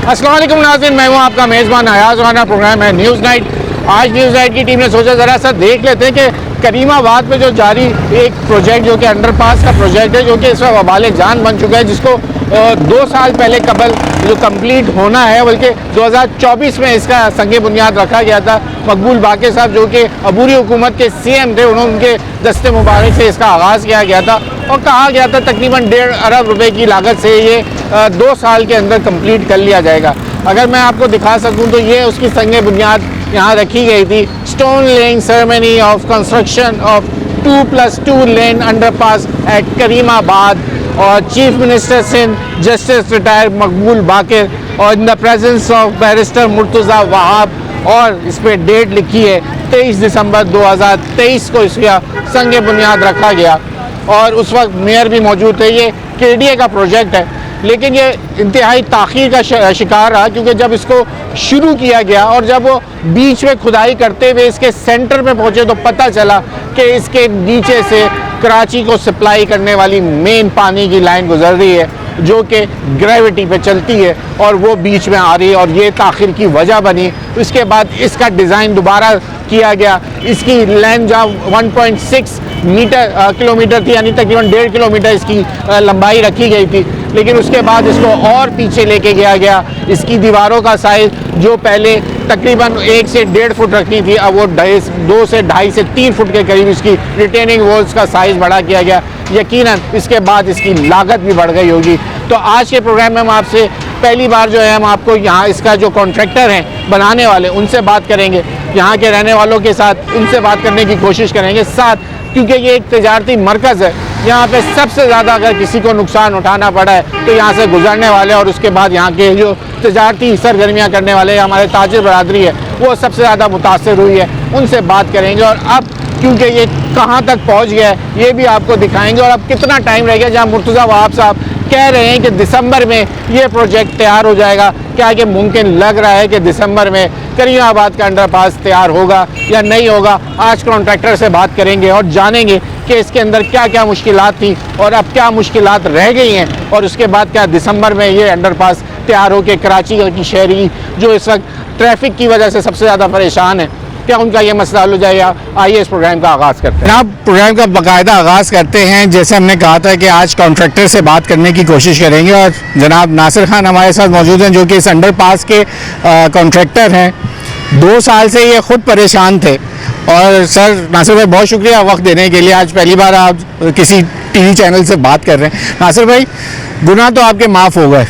अस्सलाम वालेकुम नाज़रीन, मैं हूँ आपका मेज़बान अयाज राना। प्रोग्राम है न्यूज़ नाइट। आज न्यूज़ नाइट की टीम ने सोचा ज़रा सा देख लेते हैं कि करीमाबाद में जो जारी एक प्रोजेक्ट जो कि अंडरपास का प्रोजेक्ट है, जो कि इस वक्त वबाले जान बन चुका है, जिसको 2 साल पहले कबल जो कंप्लीट होना है, बल्कि 2024 में इसका संगे बुनियाद रखा गया था। मकबूल बाक़ी साहब जो कि अबूरी हुकूमत के CM थे, उनके दस्ते मुबारक से इसका आगाज़ किया गया था और कहा गया था तकरीबन 1.5 अरब रुपए की लागत से ये 2 साल के अंदर कंप्लीट कर लिया जाएगा। अगर मैं आपको दिखा सकूं तो ये उसकी संगे बुनियाद यहाँ रखी गई थी। Stone laying ceremony of construction of 2+2 lane underpass at Karimabad और chief minister Sindh justice retired Maqbool Baqir और in the presence of barrister Murtaza Wahab, और इस पर डेट लिखी है 23 दिसंबर 2023 को इसका संगे बुनियाद रखा गया और उस वक्त मेयर भी मौजूद थे। ये KDA का प्रोजेक्ट है, लेकिन ये इंतहाई ताख़ीर का शिकार रहा, क्योंकि जब इसको शुरू किया गया और जब वो बीच में खुदाई करते हुए इसके सेंटर में पहुंचे तो पता चला कि इसके नीचे से कराची को सप्लाई करने वाली मेन पानी की लाइन गुजर रही है, जो कि ग्रेविटी पे चलती है और वो बीच में आ रही है और ये ताख़ीर की वजह बनी। इसके बाद इसका डिज़ाइन दोबारा किया गया। इसकी लेंथ जहाँ 1.6 किलोमीटर थी, यानी तकरीबन 1.5 किलोमीटर इसकी लंबाई रखी गई थी, लेकिन उसके बाद इसको और पीछे लेके गया। इसकी दीवारों का साइज़ जो पहले तकरीबन 1 से 1.5 फुट रखनी थी, अब वो 2 से 2.5 से 3 फुट के करीब इसकी रिटेनिंग वॉल्स का साइज़ बढ़ा किया गया। यकीनन इसके बाद इसकी लागत भी बढ़ गई होगी। तो आज के प्रोग्राम में हम आपसे पहली बार जो है हम आपको यहाँ इसका जो कॉन्ट्रैक्टर हैं बनाने वाले, उनसे बात करेंगे, यहाँ के रहने वालों के साथ उनसे बात करने की कोशिश करेंगे साथ, क्योंकि ये एक तजारती मरकज़ है। यहाँ पे सबसे ज़्यादा अगर किसी को नुकसान उठाना पड़ा है तो यहाँ से गुजरने वाले और उसके बाद यहाँ के जो तजारती सरगर्मियाँ करने वाले हमारे ताजिर बरादरी है, वो सबसे ज़्यादा मुतासर हुई है। उनसे बात करेंगे और अब क्योंकि ये कहाँ तक पहुँच गया है ये भी आपको दिखाएंगे और अब कितना टाइम रह गया। जहाँ मुर्तज़ा वहाब साहब कह रहे हैं कि दिसंबर में ये प्रोजेक्ट तैयार हो जाएगा, क्या कि मुमकिन लग रहा है कि दिसंबर में करीमाबाद का अंडरपास तैयार होगा या नहीं होगा। आज कॉन्ट्रैक्टर से बात करेंगे और जानेंगे कि इसके अंदर क्या क्या मुश्किलात थी और अब क्या मुश्किलात रह गई हैं, और उसके बाद क्या दिसंबर में ये अंडरपास तैयार हो के कराची की शहरी जो इस वक्त ट्रैफिक की वजह से सबसे ज़्यादा परेशान है, क्या उनका ये मसला हल हो जाएगा। आइए इस प्रोग्राम का आगाज़ करते हैं। आप प्रोग्राम का बाकायदा आगाज़ करते हैं। जैसे हमने कहा था कि आज कॉन्ट्रैक्टर से बात करने की कोशिश करेंगे और जनाब नासिर खान हमारे साथ मौजूद हैं, जो कि इस अंडरपास के कॉन्ट्रैक्टर हैं। 2 साल से ये ख़ुद परेशान थे। और सर नासिर भाई, बहुत शुक्रिया वक्त देने के लिए। आज पहली बार आप किसी TV चैनल से बात कर रहे हैं। नासिर भाई, गुनाह तो आपके माफ़ हो गए,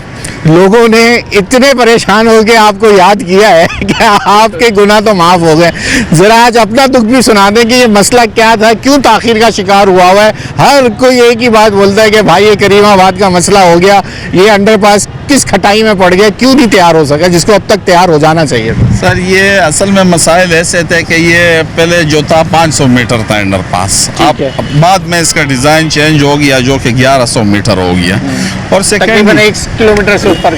लोगों ने इतने परेशान होकर आपको याद किया है कि आपके गुनाह तो माफ़ हो गए। ज़रा आज अपना दुख भी सुना दें कि ये मसला क्या था, क्यों ताख़ीर का शिकार हुआ है। हर कोई एक ही बात बोलता है कि भाई ये करीमाबाद का मसला हो गया, ये अंडरपास किस खटाई में पड़ गया, क्यों नहीं तैयार हो सका, जिसको अब तक तैयार हो जाना चाहिए था। सर ये असल में मसाइल ऐसे थे कि ये पहले जो था 500 मीटर था अंडरपास, अब बाद में इसका डिज़ाइन चेंज हो गया जो कि 1100 मीटर हो गया और तकरीबन 1 किलोमीटर से ऊपर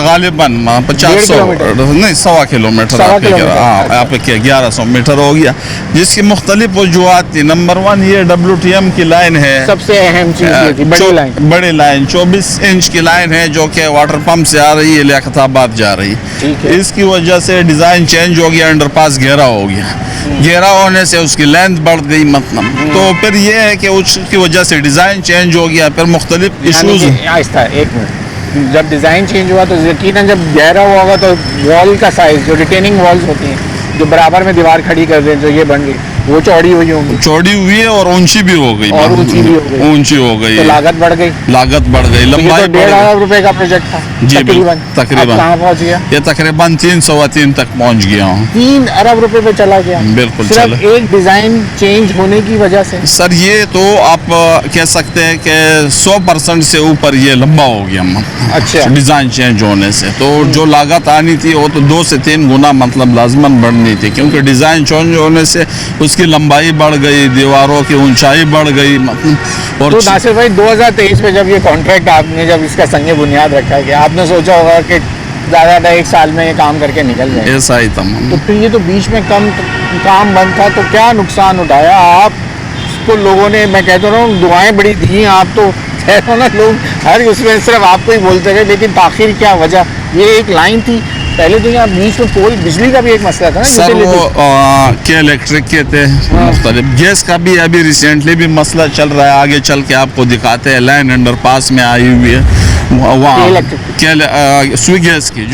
गालिबन 50 नहीं 1.25 किलोमीटर आप 1100 मीटर हो गया, जिसकी मुख्तलिफ वजूहत थी। नंबर 1 ये WTM की लाइन है, सबसे अहम चीज़, बड़ी लाइन 24 इंच की लाइन है जो कि वाटर पंप से आ रही है, लियाकताबाद जा रही है। इसकी वजह से डिज़ाइन चेंज हो गया, अंडरपास गहरा हो गया। गहरा होने से उसकी लेंथ बढ़ गई, मतलब तो फिर ये है कि उसकी वजह से डिज़ाइन चेंज हो गया। फिर मुख्तलिफ इशूज़। एक मिनट, जब डिज़ाइन चेंज हुआ तो यकीनन जब गहरा हुआ होगा तो वॉल का साइज़, जो रिटेनिंग वॉल्स होती हैं जो बराबर में दीवार खड़ी कर दें, जो ये बन गई, वो चौड़ी हुई होगी, चौड़ी हुई है और ऊंची भी हो गई, और ऊंची भी हो गई, ऊंची हो गई, तो लागत बढ़ गई, लंबाई। 1.5 अरब रुपए का प्रोजेक्ट था जी, तकरीबन कहाँ पहुँच गया? ये तकरीबन 3 तक पहुँच गया हूँ। 3 अरब रुपए पे चला गया, बिल्कुल, सिर्फ एक डिज़ाइन चेंज होने की वजह से। सर ये तो आप कह सकते हैं कि 100% से ऊपर ये लंबा हो गया। अच्छा, डिज़ाइन चेंज होने से तो जो लागत आनी थी वो तो 2 से 3 गुना मतलब लाजमन बढ़नी थी, क्योंकि डिज़ाइन चेंज होने से उसकी लंबाई बढ़ गई, दीवारों की ऊंचाई बढ़ गई, मतलब। और तो नासिर भाई 2023 में जब ये कॉन्ट्रैक्ट आपने जब इसका संगे बुनियाद रखा गया, आपने सोचा होगा कि ज़्यादा 1 साल में ये काम करके निकल जाए, ऐसा ही था। तो फिर ये तो बीच में काम बंद था, तो क्या नुकसान उठाया आप उसको लोगों ने, मैं कहता रहा हूँ, दुआएं बड़ी दी। आप तो कह ना, लोग हर उसमें सिर्फ आपको ही बोलते रहे, लेकिन आखिर क्या वजह? ये एक लाइन थी पहले, तो यहाँ बीच में पोल, बिजली का भी एक मसला था ना सर, वो के इलेक्ट्रिक के थे मुख्तलिफ। गैस का भी अभी रिसेंटली भी मसला चल रहा है, आगे चल के आपको दिखाते हैं। लाइन अंडरपास में आई हुई है वहाँ सुई गैस की,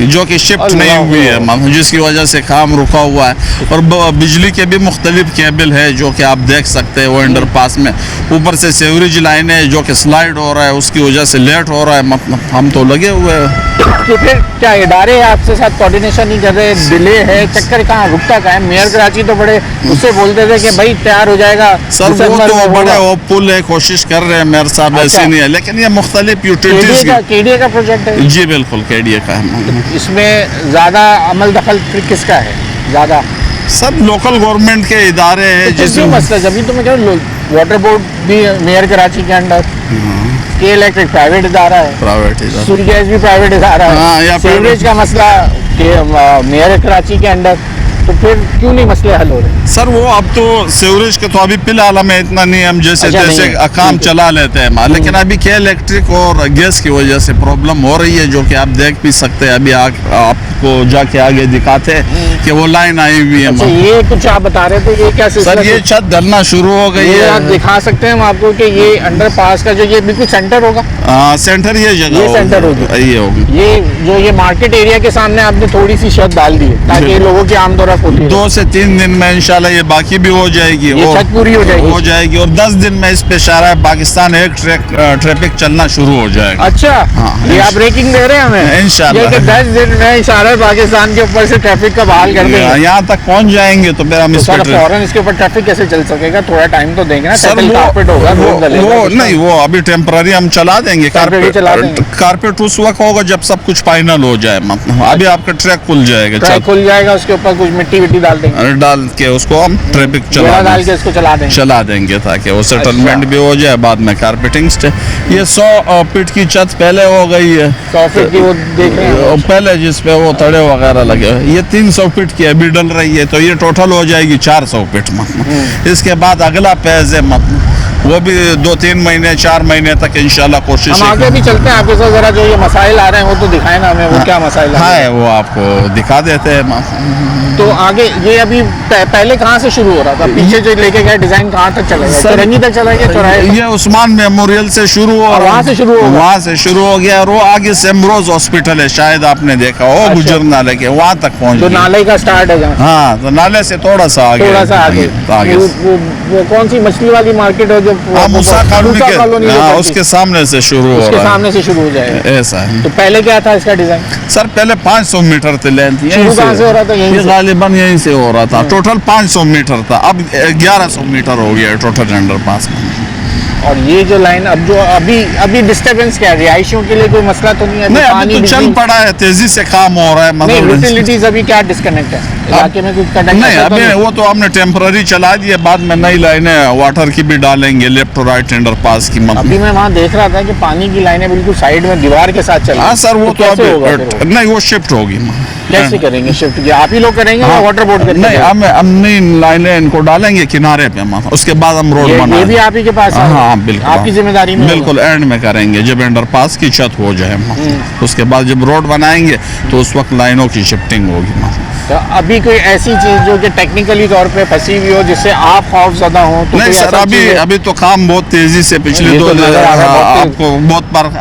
जो कि शिफ्ट नहीं हुई है, जिसकी वजह से काम रुका हुआ है। और बिजली के भी मुख्तलिफ केबल है जो कि आप देख सकते हैं वो अंडरपास में। ऊपर से सीवरेज लाइन है जो कि स्लाइड हो रहा है, उसकी वजह से लेट हो रहा है। मतलब हम तो लगे हुए हैं। तो फिर क्या इदारे आपसे साथ कोऑर्डिनेशन नहीं कर रहे? डिले है, चक्कर कहाँ रुकता कहाँ है? मेयर कराची तो बड़े उससे बोलते थे कि भाई तैयार हो जाएगा सर, वो तो बड़े वो पुल है, कोशिश कर रहे हैं मेयर साहब, ऐसे नहीं है। लेकिन ये मुख्तलिफ यूटिलिटीज केडीए का प्रोजेक्ट है। जी बिल्कुल, केडीए का है। इसमें ज्यादा अमल दखल किसका है ज्यादा? सब लोकल गवर्नमेंट के इदारे हैं। जिसमें मसला जब तो मैं कह रहा हूँ, वाटर बोर्ड भी मेयर कराची के अंडर, के इलेक्ट्रिक प्राइवेट इदारा है, प्राइवेट इदारा, सूर्य गैस भी प्राइवेट इदारा है, सीवरेज का मसला के मेयर कराची के अंडर। तो फिर क्यों नहीं मसले हल हो रहे? सर, वो अब तो सीवरेज के तो अभी फिलहाल हमें इतना नहीं, हम जैसे जैसे काम चला लेते हैं। लेकिन अभी के इलेक्ट्रिक और गैस की वजह से प्रॉब्लम हो रही है, जो कि आप देख भी सकते हैं। अभी आपको जाके आगे दिखाते हैं कि वो लाइन आई हुई है। अच्छा, ये कुछ आप बता रहे थे, ये क्या सर, ये छत ढलना शुरू हो गई है। आप दिखा सकते हैं हम आपको कि ये अंडरपास का जो ये बिल्कुल सेंटर होगा। सेंटर ये जगह, ये सेंटर होगी, ये होगी। ये जो ये मार्केट एरिया के सामने आपने थोड़ी सी छत डाल दी है ताकि लोगों की आमदोरफ्त होती है। 2 से 3 दिन में इंशाल्लाह ये बाकी भी हो जाएगी, ये छत पूरी हो जाएगी। और 10 दिन में इस पे शारा पाकिस्तान एक ट्रैफिक चलना शुरू हो जाएगा। अच्छा, ये आप ब्रेकिंग दे रहे हैं हमें इंशाल्लाह। 10 दिन में इशारा पाकिस्तान के ऊपर से ट्रैफिक का बहाल कर देंगे, यहाँ तक पहुँच जाएंगे तो फिर हम फौरन इसके ऊपर ट्रैफिक कैसे चल सकेगा? थोड़ा टाइम तो देंगे ना। सर, वो नहीं, वो अभी टेम्पररी हम चला देंगे। कारपेट उस वक्त होगा जब सब कुछ फाइनल हो जाए। मतलब अभी आपका ट्रैक खुल जाएगा, उसके ऊपर कुछ मिट्टी विट्टी डाल के उसको हम ट्रैफिक चला देंगे ताकि वो सेटलमेंट भी हो जाए, बाद में कारपेटिंग से। ये 100 फीट की छत पहले हो गई है, 100 फीट की वो देख रहे हैं पहले, जिसपे वो तड़े वगैरह लगे। ये 300 फीट की अभी डल रही है, तो ये टोटल हो जाएगी 400 फीट। मतलब इसके बाद अगला फेज है, मतलब वो भी 2-3 महीने 4 महीने तक इंशाल्लाह कोशिश। हम आगे भी चलते हैं आपके साथ, जरा जो ये मसाइल आ रहे हैं वो तो दिखाए ना हमें, वो क्या मसाइल है वो आपको दिखा देते हैं। तो आगे ये अभी पहले कहाँ से शुरू हो रहा था? पीछे जो लेके गए डिजाइन कहाँ तक चला गया? चौरंगी तक चला गया, चौराहे? ये उस्मान मेमोरियल से शुरू हो, वहाँ से शुरू हो गया। और वो आगे सेमरोज हॉस्पिटल है, शायद आपने देखा हो, गुजर नाले के वहाँ तक पहुँच गया। नाले का स्टार्ट है जहाँ? हाँ, तो नाले से थोड़ा सा आगे। वो कौन सी मछली वाली मार्केट है जो मूसा कॉलोनी के उसके सामने से शुरू हो रहा है, सामने से शुरू हो जाएगा, ऐसा है। तो पहले क्या था इसका डिजाइन? सर, पहले 500 मीटर थे लेंथ, कहाँ से हो रहा था? गालिबन यहीं से हो रहा था। टोटल 500 मीटर था, अब 1100 मीटर हो गया टोटल अंडरपास में। और ये जो लाइन अब जो अभी डिस्टर्बेंस क्या है? रिहायशियों के लिए कोई मसला तो नहीं है? नहीं, अभी तो चल पड़ा है, तेजी से काम हो रहा है। मतलब यूटिलिटीज अभी क्या डिस्कनेक्ट है इलाके में? कुछ कनेक्ट नहीं, अभी वो तो हमने टेम्पररी चला दिए, बाद में नई लाइनें वाटर की भी डालेंगे, लेफ्ट और राइट अंडरपास की। अभी मैं वहाँ देख रहा था कि पानी की लाइनें बिल्कुल साइड में दीवार के साथ चल। हाँ सर, वो तो अभी नहीं, वो शिफ्ट होगी। कैसे करेंगे शिफ्ट? आप ही लोग करेंगे या वाटर बोर्ड करेंगे? नहीं, हम नई लाइनें इनको डालेंगे किनारे पे, उसके बाद हम रोड बनाएंगे। ये भी आप ही के पास? हाँ बिल्कुल, आपकी जिम्मेदारी में? बिल्कुल एंड में करेंगे, जब अंडरपास की छत हो जाए। उसके बाद जब रोड बनाएंगे तो उस वक्त लाइनों की शिफ्टिंग होगी। तो अभी कोई ऐसी चीज जो कि टेक्निकली तौर पे फंसी हुई हो जिससे आप खौफजदा हो? तो नहीं सर, अभी तो काम बहुत तेजी से पिछले 2 आपको बहुत बार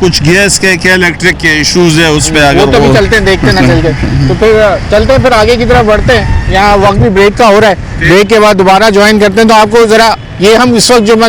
कुछ गैस के इलेक्ट्रिक के इश्यूज है, उस पे अगर वो तो भी चलते हैं, देखते ना चल के। तो फिर चलते हैं, फिर आगे की तरफ बढ़ते हैं। यहाँ वक्त भी ब्रेक का हो रहा है, ब्रेक के बाद दोबारा ज्वाइन करते हैं। तो आपको जरा ये हम इस वक्त जो मैं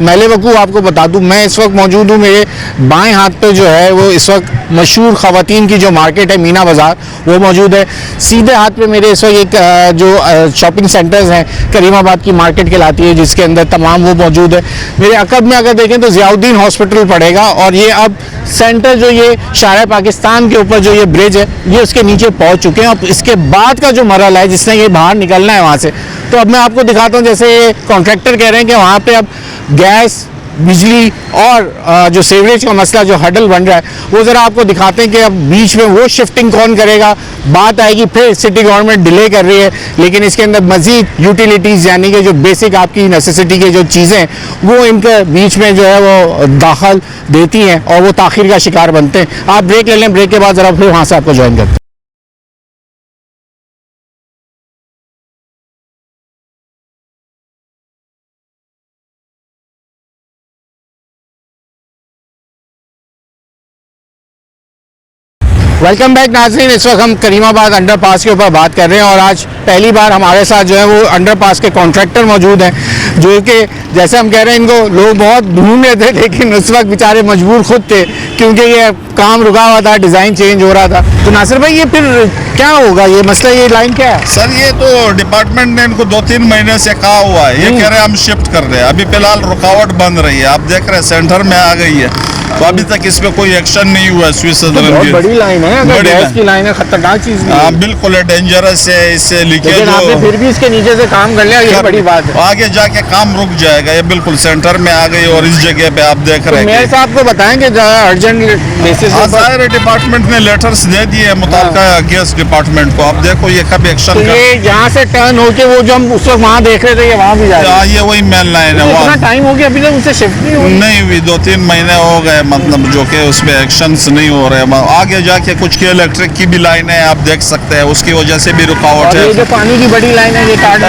मैले वकूफ़ आपको बता दूं, मैं इस वक्त मौजूद हूँ, मेरे बाएं हाथ पे जो है वो इस वक्त मशहूर ख़वातीन की जो मार्केट है मीना बाज़ार, वो मौजूद है। सीधे हाथ पे मेरे इस वक्त एक जो शॉपिंग सेंटर्स हैं, करीमाबाद की मार्केट कहलाती है, जिसके अंदर तमाम वो मौजूद है। मेरे अकब में अगर देखें तो ज़ियाउद्दीन हॉस्पिटल पड़ेगा, और ये अब सेंटर जो ये शारा पाकिस्तान के ऊपर जो ये ब्रिज है, ये उसके नीचे पहुँच चुके हैं। अब इसके बाद का जो मरहला है, जिसने ये बाहर निकलना है वहाँ से, तो अब मैं आपको दिखाता हूँ। जैसे ये कॉन्ट्रैक्टर कह रहे हैं कि वहाँ पे अब गैस बिजली और जो सीवरेज का मसला जो हडल बन रहा है वो ज़रा आपको दिखाते हैं कि अब बीच में वो शिफ्टिंग कौन करेगा। बात आएगी फिर सिटी गवर्नमेंट डिले कर रही है, लेकिन इसके अंदर मज़ीद यूटिलिटीज़ यानी कि जो बेसिक आपकी नेसेसिटी की जो चीज़ें वो इनके बीच में जो है वो दाखिल देती हैं और वो ताख़ीर का शिकार बनते हैं। आप ब्रेक ले लें, ब्रेक के बाद ज़रा फिर वहाँ से आपको ज्वाइन करते हैं। वेलकम बैक नाज़रीन, इस वक्त हम करीमाबाद अंडरपास के ऊपर बात कर रहे हैं और आज पहली बार हमारे साथ जो है वो अंडरपास के कॉन्ट्रैक्टर मौजूद हैं, जो कि जैसे हम कह रहे हैं इनको लोग बहुत ढूंढ रहे थे, लेकिन उस वक्त बेचारे मजबूर खुद थे क्योंकि ये काम रुका हुआ था, डिज़ाइन चेंज हो रहा था। तो नासिर भाई ये फिर क्या होगा, ये मसला, ये लाइन क्या है? सर ये तो डिपार्टमेंट ने इनको 2-3 महीने से कहा हुआ है, ये कह रहे हैं हम शिफ्ट कर रहे हैं। अभी फिलहाल रुकावट बन रही है, आप देख रहे हैं सेंटर में आ गई है, तो अभी तक इस पे कोई एक्शन नहीं हुआ है। बहुत बड़ी लाइन है, अगर गैस की लाइन है, खतरनाक चीज है। हाँ बिल्कुल डेंजरस है, इससे लीकेज आपने फिर भी इसके नीचे से काम कर लिया, ये बड़ी बात है। आगे जाके काम रुक जाएगा, ये बिल्कुल सेंटर में आ गई और इस जगह पे आप देख रहे हैं। मेयर साहब को बताएं कि अर्जेंट बेसिस पर डिपार्टमेंट ने लेटर्स दे दिए मुताल्लिका गैस डिपार्टमेंट को। आप देखो ये कब एक्शन ये यहाँ से टर्न होके वो जो हम उस वक्त वहाँ देख रहे थे ये वहाँ भी जा रहा है, ये वही मेन लाइन है। इतना टाइम हो गया अभी तक उसे शिफ्ट नहीं हुई, 2-3 महीने हो गए, मतलब जो कि उस पे एक्शंस नहीं हो रहे। आगे जाके कुछ की इलेक्ट्रिक की भी लाइन है, आप देख सकते हैं, उसकी वजह से भी रुकावट है। ये जो पानी की बड़ी लाइन है ये काट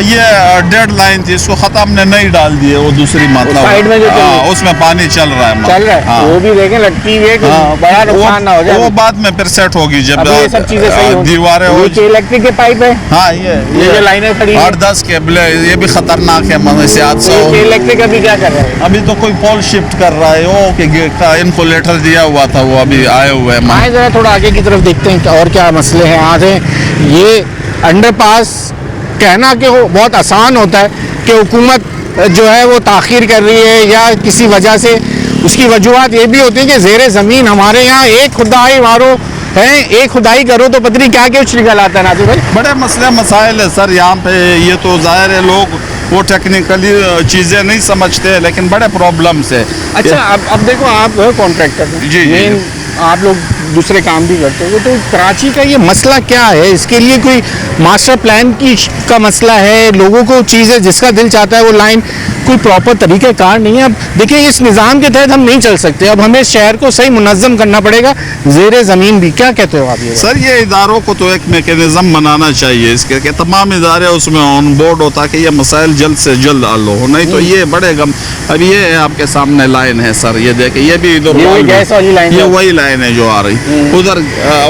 ये डेड लाइन थी, इसको खत्म ने नहीं डाल दिए, वो दूसरी मतलब साइड में जो उसमें पानी चल रहा है, वो भी देखें लटकी हुई है, बड़ा नुकसान ना हो जाए। वो बाद में फिर सेट होगी जब ये सब चीजें सही होंगी। दीवारें इलेक्ट्रिक के पाइप है, हाँ ये जो लाइनें खड़ी 8-10 केबल, ये भी खतरनाक है, इससे हादसा हो। इलेक्ट्रिक अभी क्या कर रहा है? अभी तो कोई पोल शिफ्ट कर रहा है, वो कि इनको लेटर दिया हुआ था, वो अभी आए हुए हैं। आए जरा थोड़ा आगे की तरफ देखते हैं और क्या मसले हैं। आज ये अंडरपास कहना कि वो बहुत आसान होता है कि हुकूमत जो है वो ताख़ीर कर रही है या किसी वजह से, उसकी वजूहत ये भी होती है कि ज़ेरे ज़मीन हमारे यहाँ एक खुदाई मारो है, एक खुदाई करो तो पता नहीं क्या कुछ निकल आता है। नाज़िर भाई बड़े मसले मसाइल है सर यहाँ पे, ये तो ज़ाहिर है लोग वो टेक्निकली चीज़ें नहीं समझते, लेकिन बड़े प्रॉब्लम्स है। अच्छा अब देखो आप कॉन्ट्रैक्टर जी मेन, आप लोग दूसरे काम भी करते हो, तो कराची का ये मसला क्या है? इसके लिए कोई मास्टर प्लान का मसला है? लोगों को चीज़ें जिसका दिल चाहता है वो लाइन, कोई प्रॉपर तरीक़ेकार नहीं है। अब देखिए इस निज़ाम के तहत हम नहीं चल सकते, अब हमें शहर को सही मुनज़्ज़म करना पड़ेगा, ज़ेरे ज़मीन भी। क्या कहते हो आप? ये सर ये इदारों को तो एक मेकनिज़म बनाना चाहिए इसके, कि तमाम इदारे उसमें ऑन बोर्ड हो ताकि ये मसाइल जल्द से जल्द हल हो, नहीं तो ये बड़े गम। अब ये है आपके सामने लाइन है सर, ये देखे, ये भी इधर गैस वाली लाइन, ये वही लाइन है जो आ रही उधर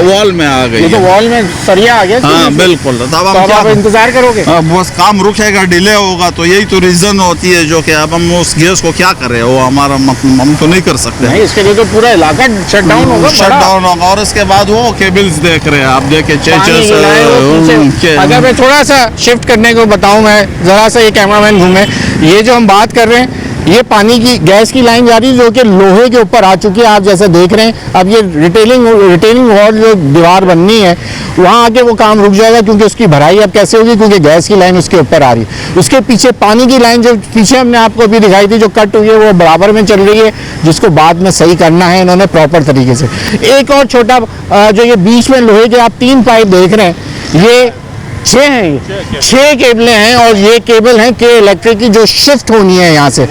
वॉल में आ गई, तो वॉल में सरिया आ गया। हाँ बिल्कुल, तब आप इंतजार करोगे? बस काम रुकेगा, डिले होगा, तो यही तो रीज़न होती है जो कि अब हम उस गैस को क्या करें, वो हमारा हम तो नहीं कर सकते। नहीं, इसके लिए तो पूरा इलाका शट डाउन होगा, और उसके बाद वो केबल्स देख रहे हैं आप, देखे अगर मैं थोड़ा सा शिफ्ट करने को बताऊं, मैं ज़रा सा ये कैमरामैन घूमे, ये जो हम बात कर रहे हैं ये पानी की गैस की लाइन जा रही है जो कि लोहे के ऊपर आ चुकी है, आप जैसे देख रहे हैं। अब ये रिटेनिंग वॉल जो दीवार बननी है वहाँ आके वो काम रुक जाएगा, क्योंकि उसकी भराई अब कैसे होगी, क्योंकि गैस की लाइन उसके ऊपर आ रही है। उसके पीछे पानी की लाइन जो पीछे हमने आपको अभी दिखाई थी जो कट हुई है, वो बराबर में चल रही है, जिसको बाद में सही करना है इन्होंने प्रॉपर तरीके से। एक और छोटा जो ये बीच में लोहे के आप 3 पाइप देख रहे हैं, ये 6 हैं, ये 6 केबलें हैं, और ये केबल हैं के इलेक्ट्रिक की जो शिफ्ट होनी है यहाँ से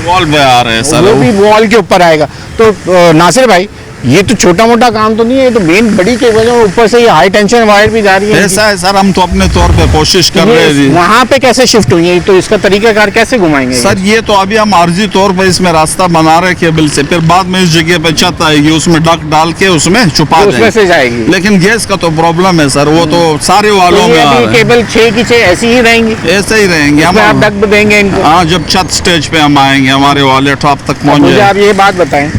वॉल पे आ रहे हैं सर, वो भी वॉल के ऊपर आएगा। तो नासिर भाई ये तो छोटा मोटा काम तो नहीं है, ये तो मेन बड़ी केबल है, ऊपर से ये हाई टेंशन वायर भी जा रही है। ऐसा है सर, हम तो अपने तौर पे कोशिश कर रहे हैं। वहाँ पे कैसे शिफ्ट हुई है, तो इसका तरीकाकार कैसे घुमाएंगे सर? ये तो अभी हम आर्जी तौर पे इसमें रास्ता बना रहे केबल से, फिर बाद में इस जगह पे छत आएगी, उसमें डक डाल के उसमें छुपा उसमें से जाएगी। लेकिन गैस का तो प्रॉब्लम है सर, वो तो सारे वालों में केबल 6 की 6 ऐसी ही रहेंगी, ऐसे ही रहेंगे हम, आप डक देंगे इनको। हाँ, जब छत स्टेज पे हम आएंगे हमारे वाले टॉप तक पहुँच जाए। आप ये बात बताएं,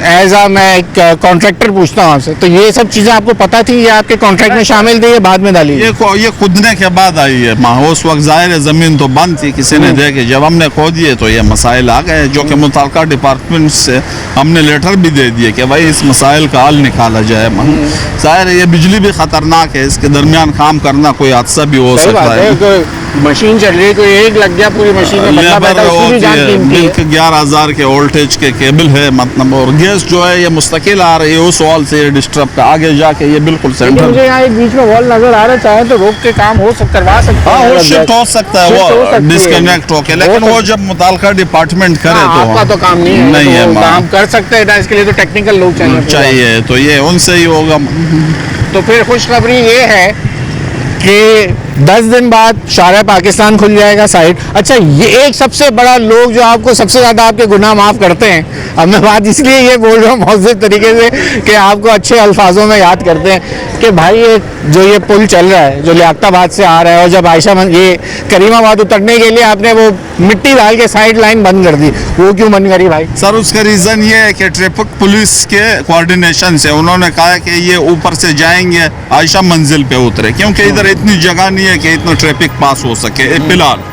एज आ मैं एक कॉन्ट्रैक्टर पूछता हूँ आपसे, तो ये सब चीजें आपको पता थी, ये आपके कॉन्ट्रैक्ट में शामिल थी, ये बाद में डाली? ये खुदने के बाद आई है माँ, उस वक्त जाहिर है जमीन तो बंद थी, किसी ने देखे, जब हमने खोदी तो ये मसाइल आ गए, जो कि मुताल्लिका डिपार्टमेंट से हमने लेटर भी दे दिए कि भाई इस मसाइल का हल निकाला जाए। जाहिर है ये बिजली भी खतरनाक है, इसके दरमियान काम करना कोई हादसा भी हो सकता है। मशीन चल रही है, कोई एक लग गया पूरी मशीन में, बंदा बैठा है, उसकी भी जान कीमती है। 11,000 के वोल्टेज के केबल है मतलब, और गैस जो है ये मुस्तकिल आ रही है, उस वॉल से डिस्टर्ब का आगे जाके ये बिल्कुल सेंटर। मुझे यहाँ एक बीच में वॉल नजर आ रहा है, चाहे तो रोक के काम हो सकता, करवा सकते हैं। वो शिफ्ट हो सकता है, वो डिस्कनेक्ट होके, लेकिन वो जब मुताल्लिका डिपार्टमेंट करे तो आपका तो काम नहीं है, काम कर सकते हैं, इसके लिए तो टेक्निकल लोग चाहिए, तो ये उनसे ही होगा। तो फिर खुशखबरी ये है कि 10 दिन बाद शारा पाकिस्तान खुल जाएगा साइट। अच्छा, ये एक सबसे बड़ा लोग जो आपको सबसे ज़्यादा आपके गुनाह माफ़ करते हैं, अब मैं बात इसलिए ये बोल रहा हूँ मौजूद तरीके से कि आपको अच्छे अल्फाजों में याद करते हैं कि भाई ये पुल चल रहा है जो लियाकताबाद से आ रहा है, और जब ये करीमाबाद उतरने के लिए आपने वो मिट्टी डाल के साइड लाइन बंद कर दी, वो क्यों बंद करी भाई? सर उसका रीज़न ये है कि ट्रैफिक पुलिस के कोऑर्डिनेशन से उन्होंने कहा कि ये ऊपर से जाएंगे आयशा मंजिल पे उतरे, क्योंकि इधर इतनी जगह नहीं है कि इतना ट्रैफिक पास हो सके फिलहाल।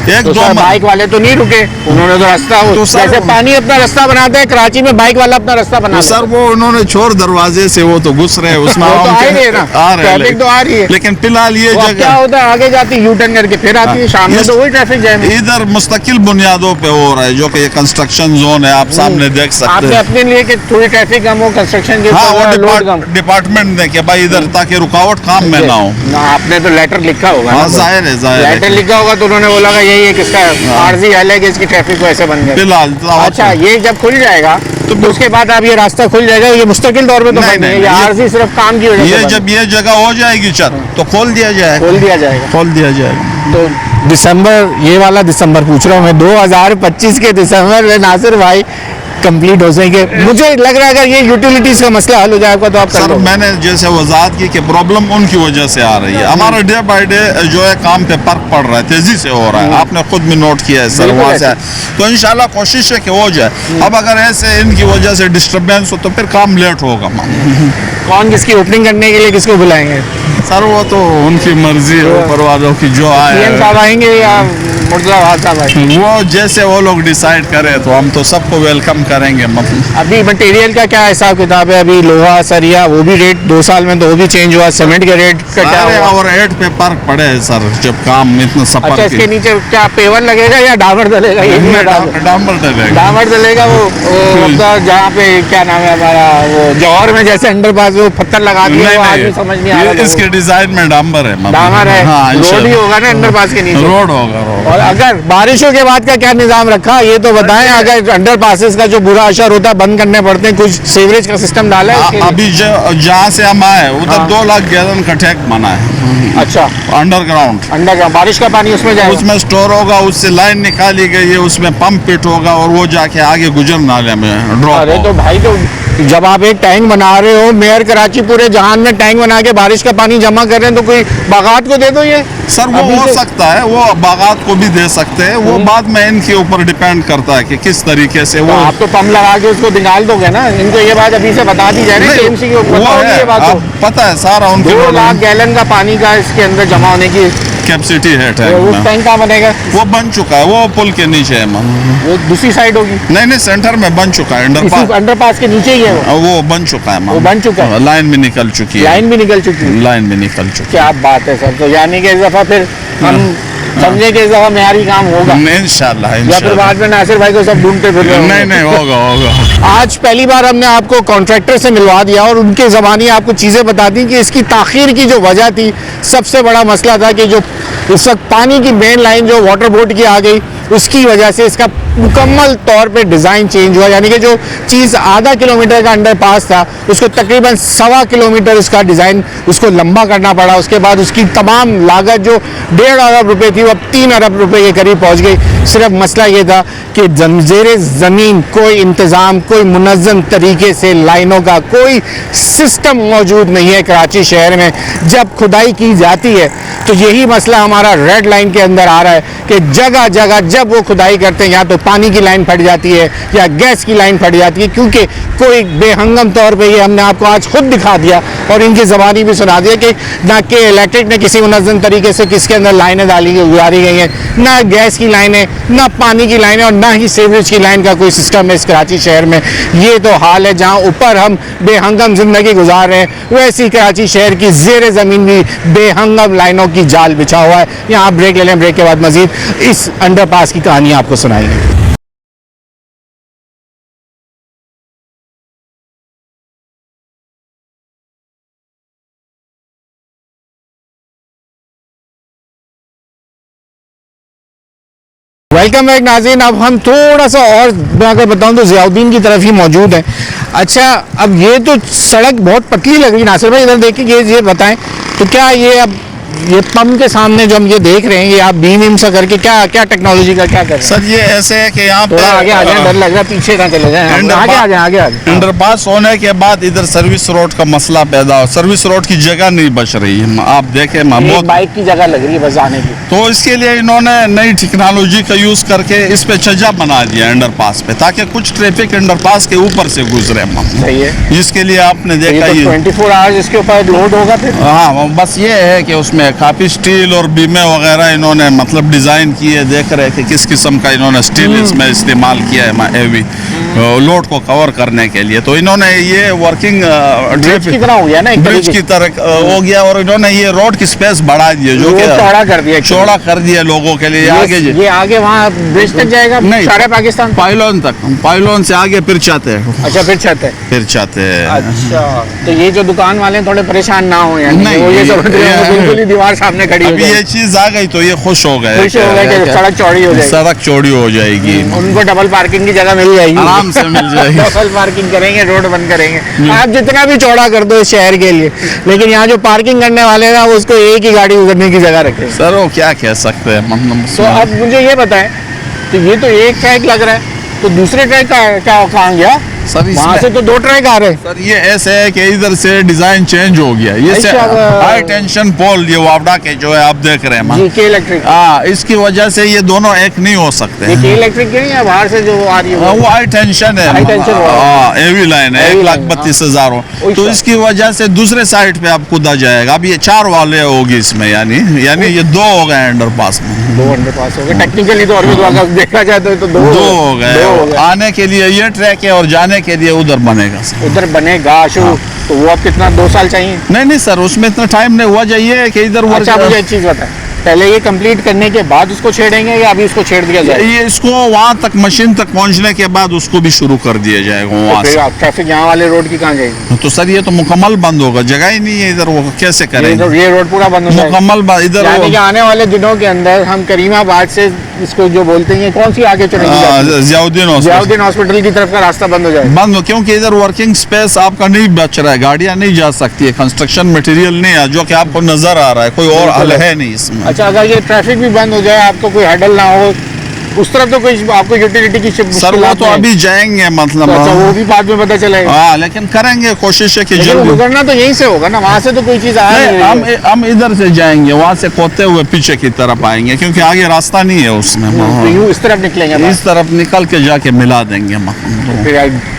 एक तो दो बाइक वाले तो नहीं रुके, उन्होंने तो रास्ता तो जैसे पानी अपना रास्ता बनाते हैं, कराची में बाइक वाला अपना रास्ता बना। सर वो उन्होंने छोर दरवाजे से वो तो घुस रहे हैं उसमें, तो आ रही है ना, ट्रैफिक तो आ रही है, लेकिन फिलहाल ये जगह क्या होता है, आगे जाती है यू टर्न करके फिर आती है, शाम में तो वही ट्रैफिक जैम है। इधर मुस्तकिल बुनियादों पे हो रहा है, जो कि ये कंस्ट्रक्शन जोन है, आप सामने देख सकते आपने हैं। अपने लिए कि थोड़ी ट्रैफिक कम हो कंस्ट्रक्शन के, हाँ वो डिपार्टमेंट ने कि भाई इधर ताकि रुकावट काम में ना हो। आपने तो लेटर लिखा होगा? हाँ जाहिर है, लेटर लिखा होगा तो उन्होंने बोला यही है किसका आरजी हल है कि इसकी ट्रैफिक को ऐसे बन गया फिलहाल। अच्छा, ये जब खुल जाएगा तो उसके बाद आप ये रास्ता खुल जाएगा, ये मुस्तकिल तौर पे तो बंद है, ये आरजी सिर्फ काम की वजह से। ये जब ये जगह हो जाएगी चल तो खोल दिया जाएगा। तो दिसंबर, ये वाला दिसंबर पूछ रहा हूँ मैं, 2025 के दिसंबर में नासिर भाई कंप्लीट हो जाएंगे। मुझे लग रहा है अगर ये यूटिलिटीज का मसला हल हो जाएगा तो आप सर मैंने जैसे वजाहत की कि प्रॉब्लम उनकी वजह से आ रही है, हमारा डे बाय डे जो है काम पे फर्क पड़ रहा है, तेजी से हो रहा है, आपने खुद में नोट किया है सर वहाँ से, तो इंशाल्लाह कोशिश है कि हो जाए। अब अगर ऐसे इनकी वजह से डिस्टर्बेंस हो तो फिर काम लेट होगा। कौन किसकी ओपनिंग करने के लिए किसको बुलाएंगे? सर वो तो उनकी मर्जी है, ऊपर वालों की, जो आए साहब आएंगे या मुर्तज़ा साहब आएंगे, वो जैसे वो लोग डिसाइड करें तो हम तो सबको वेलकम करेंगे। अभी मटेरियल का क्या हिसाब किताब है? अभी लोहा सरिया वो भी रेट 2 साल में तो वो भी चेंज हुआ, सीमेंट के रेट का क्या हुआ? और रेट पे फर्क पड़े है सर जब काम इतना सफर। अच्छा, इसके नीचे क्या पेवर लगेगा या डामर डलेगा? ये डामर डलेगा वो जहाँ पे क्या नाम है हमारा, वो जौहर में जैसे अंडरपास वो पत्थर लगा दिए, वो आदमी समझ नहीं आ रहा। इसके डिजाइन में डामर है, रोड ही होगा ना अंडरपास के नीचे, रोड होगा। और अगर बारिशों के बाद का क्या निजाम रखा ये तो बताएं। अगर अंडरपासेस का जो बुरा असर होता है, बंद करने पड़ते हैं, कुछ सीवरेज का सिस्टम डाला है? अभी जहाँ से हम आए उधर 2 लाख गैलन का टैंक बना है। अच्छा, अंडरग्राउंड बारिश का पानी उसमें जाएगा, उसमें स्टोर होगा, उससे लाइन निकाली गई है, उसमें पंप फिट होगा और वो जाके आगे गुजर नाले में ड्रॉप। अरे तो भाई, तो जब आप एक टैंक बना रहे हो, मेयर कराची पूरे जहान में टैंक बना के बारिश का पानी जमा कर रहे हैं, तो कोई बागात को दे दो ये। सर वो हो सकता है, वो बागात को भी दे सकते हैं, वो बाद में इनके ऊपर डिपेंड करता है कि किस तरीके से वो। आप तो पंप लगा के उसको निकाल दोगे ना, इनको ये बात अभी से बता दी जाए ना टीएमसी के ऊपर, पता है सारा उनके। 2 लाख गैलन का पानी का इसके अंदर जमा होने की कैपेसिटी है टैंक कहाँ बनेगा? वो बन चुका है, वो पुल के नीचे है। वो दूसरी साइड होगी? नहीं, सेंटर में बन चुका है, अंडरपास के नीचे ही है वो बन चुका है। वो बन चुका है, लाइन भी निकल चुकी है, लाइन भी निकल चुकी है। क्या बात है सर, तो यानी कि इस दफा फिर हम समझे कि इस दफा मेयारी काम होगा इंशाल्लाह। या फिर बाद में नासिर भाई को सब ढूंढते फिर? नहीं, होगा। आज पहली बार हमने आपको कॉन्ट्रैक्टर से मिलवा दिया और उनके ज़बानी आपको चीज़ें बता दी कि इसकी ताख़ीर की जो वजह थी, सबसे बड़ा मसला था कि जो इस वक्त पानी की मेन लाइन जो वाटर बोर्ड की आ गई, उसकी वजह से इसका मुकम्मल तौर पे डिज़ाइन चेंज हुआ। यानी कि जो चीज़ आधा किलोमीटर का अंडरपास था, उसको तकरीबन 1.25 किलोमीटर उसका डिज़ाइन उसको लंबा करना पड़ा। उसके बाद उसकी तमाम लागत जो 1.5 अरब रुपए थी, वो अब 3 अरब रुपए के करीब पहुंच गई। सिर्फ मसला ये था कि ज़ेरे ज़मीन कोई इंतज़ाम, कोई मुनज़्ज़म तरीके से लाइनों का कोई सिस्टम मौजूद नहीं है कराची शहर में। जब खुदाई की जाती है तो यही मसला हमारा रेड लाइन के अंदर आ रहा है कि जगह जब वो खुदाई करते हैं या तो पानी की लाइन फट जाती है या गैस की लाइन फट जाती है, क्योंकि कोई बेहंगम तौर पे, ये हमने आपको आज खुद दिखा दिया और इनकी ज़बानी भी सुना दिया कि ना कि इलेक्ट्रिक ने किसी मुनज़्ज़म तरीके से किसके अंदर लाइनें गुजारी गई हैं, ना गैस की लाइनें, ना पानी की लाइनें और ना ही सीवरेज की लाइन का कोई सिस्टम है इस कराची शहर में। ये तो हाल है, जहाँ ऊपर हम बेहंगम ज़िंदगी गुजार रहे हैं, वैसी कराची शहर की ज़ेर ज़मीन भी बेहंगम लाइनों की जाल बिछा हुआ है। यहाँ ब्रेक ले लें, ब्रेक के बाद मज़ीद इस अंडरपास की कहानी आपको सुनाएंगे। वेलकम बैक नाज़रीन। अब हम थोड़ा सा और मैं अगर बताऊं तो ज़ियाउद्दीन की तरफ ही मौजूद हैं। अच्छा, अब ये तो सड़क बहुत पतली लग रही है। नासिर भाई इधर देखिए, ये बताएं तो क्या ये अब ये पंप के सामने जो हम ये देख रहे हैं, ये आप बीम सा करके क्या क्या टेक्नोलॉजी का क्या कर रहे हैं? सर ये ऐसे है कि यहाँ पे आगे आ जाए, डर लग रहा है पीछे ना चले जाए। आगे आ जाए। अंडरपास होने के बाद इधर सर्विस रोड का मसला पैदा हो, सर्विस रोड की जगह नहीं बच रही है। आप देखें बहुत बाइक की जगह लग रही है बस आने की, तो इसके लिए इन्होंने नई टेक्नोलॉजी का यूज करके इस पे छज्जा बना दिया अंडरपास पे, ताकि कुछ ट्रैफिक अंडरपास के ऊपर से गुजरे। सही है, जिसके लिए आपने देखा ये 24 आवर्स इसके ऊपर लोड होगा फिर। हाँ, बस ये है कि उसमें काफी स्टील और बीमे वगैरह इन्होंने मतलब डिजाइन किए, देख रहे कि किस किस्म का इन्होंने स्टील इसमें इस्तेमाल किया है हेवी लोड को कवर करने के लिए। तो इन्होंने ये वर्किंग ब्रिज की तरह हो गया ना, ब्रिज की तरह हो गया, और इन्होंने ये रोड की स्पेस बढ़ा दी है, जो कि चौड़ा कर दिया लोगों के लिए। ये आगे वहाँ ब्रिज तक जाएगा, नहीं सारे पाकिस्तान पाइलोन तक, पाइलोन से आगे फिर चाहते हैं। अच्छा, फिर चाहते हैं। अच्छा, तो ये जो दुकान वाले थोड़े परेशान ना हो, नहीं ये बिल्कुल ही दीवार सामने खड़ी हो ये चीज आ गई तो ये खुश हो गए, कि सड़क चौड़ी हो जाएगी, सड़क चौड़ी हो जाएगी, उनको डबल पार्किंग की जगह मिल जाएगी, आराम से मिल जाएगी। डबल पार्किंग करेंगे, रोड बंद करेंगे। आप जितना भी चौड़ा कर दो इस शहर के लिए, लेकिन यहाँ जो पार्किंग करने वाले हैं उसको एक ही गाड़ी गुजरने की जगह रखे। सर वो क्या कह सकते हैं। तो अब मुझे ये बताएं, तो ये तो एक ट्रैक लग रहा है, तो दूसरे ट्रैक का क्या कहाँ गया? सर वहाँ से तो 2 ट्रैक आ रहे हैं। सर ये ऐसे है कि इधर से डिजाइन चेंज हो गया, ये हाई टेंशन पोल ये वावडा के जो है आप देख रहे हैं के इलेक्ट्रिक, इसकी वजह से ये दोनों एक नहीं हो सकते। ये के इलेक्ट्रिक नहीं है, बाहर से जो आ रही है वो हाई टेंशन है, हेवी लाइन है, 1,32,000। तो इसकी वजह से दूसरे साइड पे आप कूदा जाएगा। अब ये 4 वाले होगी इसमें, यानी ये 2 हो गए अंडरपास में, 2 अंडरपास हो गए टेक्निकली तौर पे, तो अगर देखा जाए तो 2 हो गए। आने के लिए ये ट्रैक है और जाने के लिए उधर बनेगा। उधर बनेगा शुरू, तो वो अब कितना 2 साल चाहिए? नहीं सर, उसमें इतना टाइम नहीं हुआ चाहिए कि इधर। अच्छा, मुझे एक चीज बताएं, पहले ये कंप्लीट करने के बाद उसको छेड़ेंगे या अभी उसको छेड़ दिया जाए? ये इसको वहाँ तक मशीन तक पहुँचने के बाद उसको भी शुरू कर दिया जाएगा वहाँ से। ट्रैफिक यहाँ वाले रोड की कहाँ जाएगी? तो सर ये तो मुकम्मल बंद होगा, जगह ही नहीं है इधर, वो कैसे करेंगे? ये रोड पूरा बंद हो जाएगा मुकम्मल इधर। यानी कि आने वाले दिनों के अंदर हम करीमाबाद से इसको जो बोलते हैं, कौन सी आगे चलेंगे? ज़ियाउद्दीन हॉस्पिटल की तरफ का रास्ता बंद हो जाएगा। बंद हो, क्योंकि इधर वर्किंग स्पेस आपका नहीं बच रहा है, गाड़ियाँ नहीं जा सकती है, कंस्ट्रक्शन मटेरियल नहीं है जो कि आपको नजर आ रहा है, कोई और हल है नहीं इसमें। अच्छा, अगर ये ट्रैफिक भी बंद हो जाए, आपको कोई हडल ना हो उस तरफ, तो कोई आपको यूटिलिटी की सर वो तो अभी जाएंगे मतलब, तो अच्छा, वो भी बाद में पता चलेगा। हाँ, लेकिन करेंगे कोशिश है कि जल्दी गुजरना तो यहीं से होगा ना, वहाँ से तो कोई चीज हम इधर से जाएंगे, वहाँ से खोते हुए पीछे की तरफ आएंगे, क्योंकि आगे रास्ता नहीं है उसमें। तो यूँ इस तरफ निकलेंगे, इस तरफ निकल के जाके मिला देंगे। फिर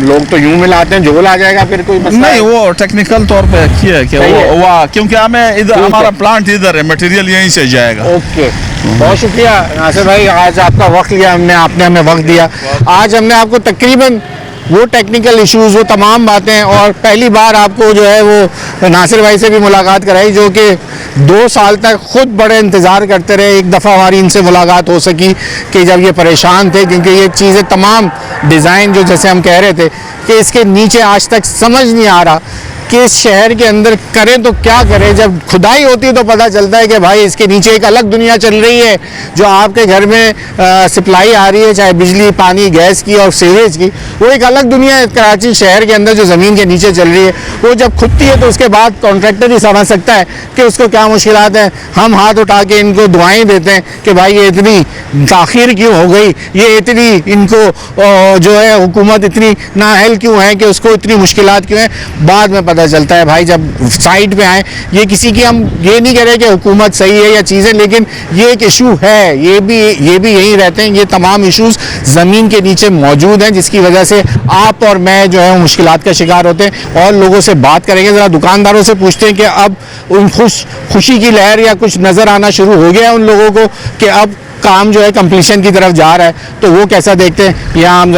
लोग तो यूँ मिलाते हैं, झोल आ जाएगा फिर कोई नहीं, वो टेक्निकल तौर पे किया है कि वो क्योंकि हमें इधर हमारा प्लांट इधर है, मटेरियल यहीं से जाएगा। ओके, बहुत शुक्रिया नासिर भाई, आज आपका वक्त लिया हमने, आपने हमें वक्त दिया। आज हमने आपको तकरीबन वो टेक्निकल इश्यूज़, वो तमाम बातें, और पहली बार आपको जो है वो नासिर भाई से भी मुलाकात कराई, जो कि 2 साल तक खुद बड़े इंतज़ार करते रहे। एक दफ़ा हमारी इनसे मुलाकात हो सकी कि जब ये परेशान थे, क्योंकि ये चीज़ें तमाम डिज़ाइन जो जैसे हम कह रहे थे कि इसके नीचे आज तक समझ नहीं आ रहा कि इस शहर के अंदर करें तो क्या करें। जब खुदाई होती है तो पता चलता है कि भाई इसके नीचे एक अलग दुनिया चल रही है, जो आपके घर में सप्लाई आ रही है, चाहे बिजली, पानी, गैस की और सीवरेज की, वो एक अलग दुनिया है कराची शहर के अंदर जो ज़मीन के नीचे चल रही है। वो जब खुदती है तो उसके बाद कॉन्ट्रैक्टर ही समझ सकता है कि उसको क्या मुश्किलात हैं। हम हाथ उठा के इनको दुआएँ देते हैं कि भाई ये इतनी ताख़ीर क्यों हो गई, ये इतनी इनको जो है हुकूमत इतनी नाअहल क्यों है कि उसको इतनी मुश्किलात क्यों हैं। बाद में पता पता चलता है भाई जब साइड पे आए। ये किसी की, हम ये नहीं कह रहे कि हुकूमत सही है या चीज़ें, लेकिन ये एक इशू है, ये भी यहीं रहते हैं। ये तमाम इशूज़ ज़मीन के नीचे मौजूद हैं, जिसकी वजह से आप और मैं जो है मुश्किलात का शिकार होते हैं। और लोगों से बात करेंगे, ज़रा दुकानदारों से पूछते हैं कि अब उन खुशी की लहर या कुछ नज़र आना शुरू हो गया है उन लोगों को कि अब काम जो है कंप्लीशन की तरफ जा रहा है, तो वो कैसा देखते हैं। यहाँ हम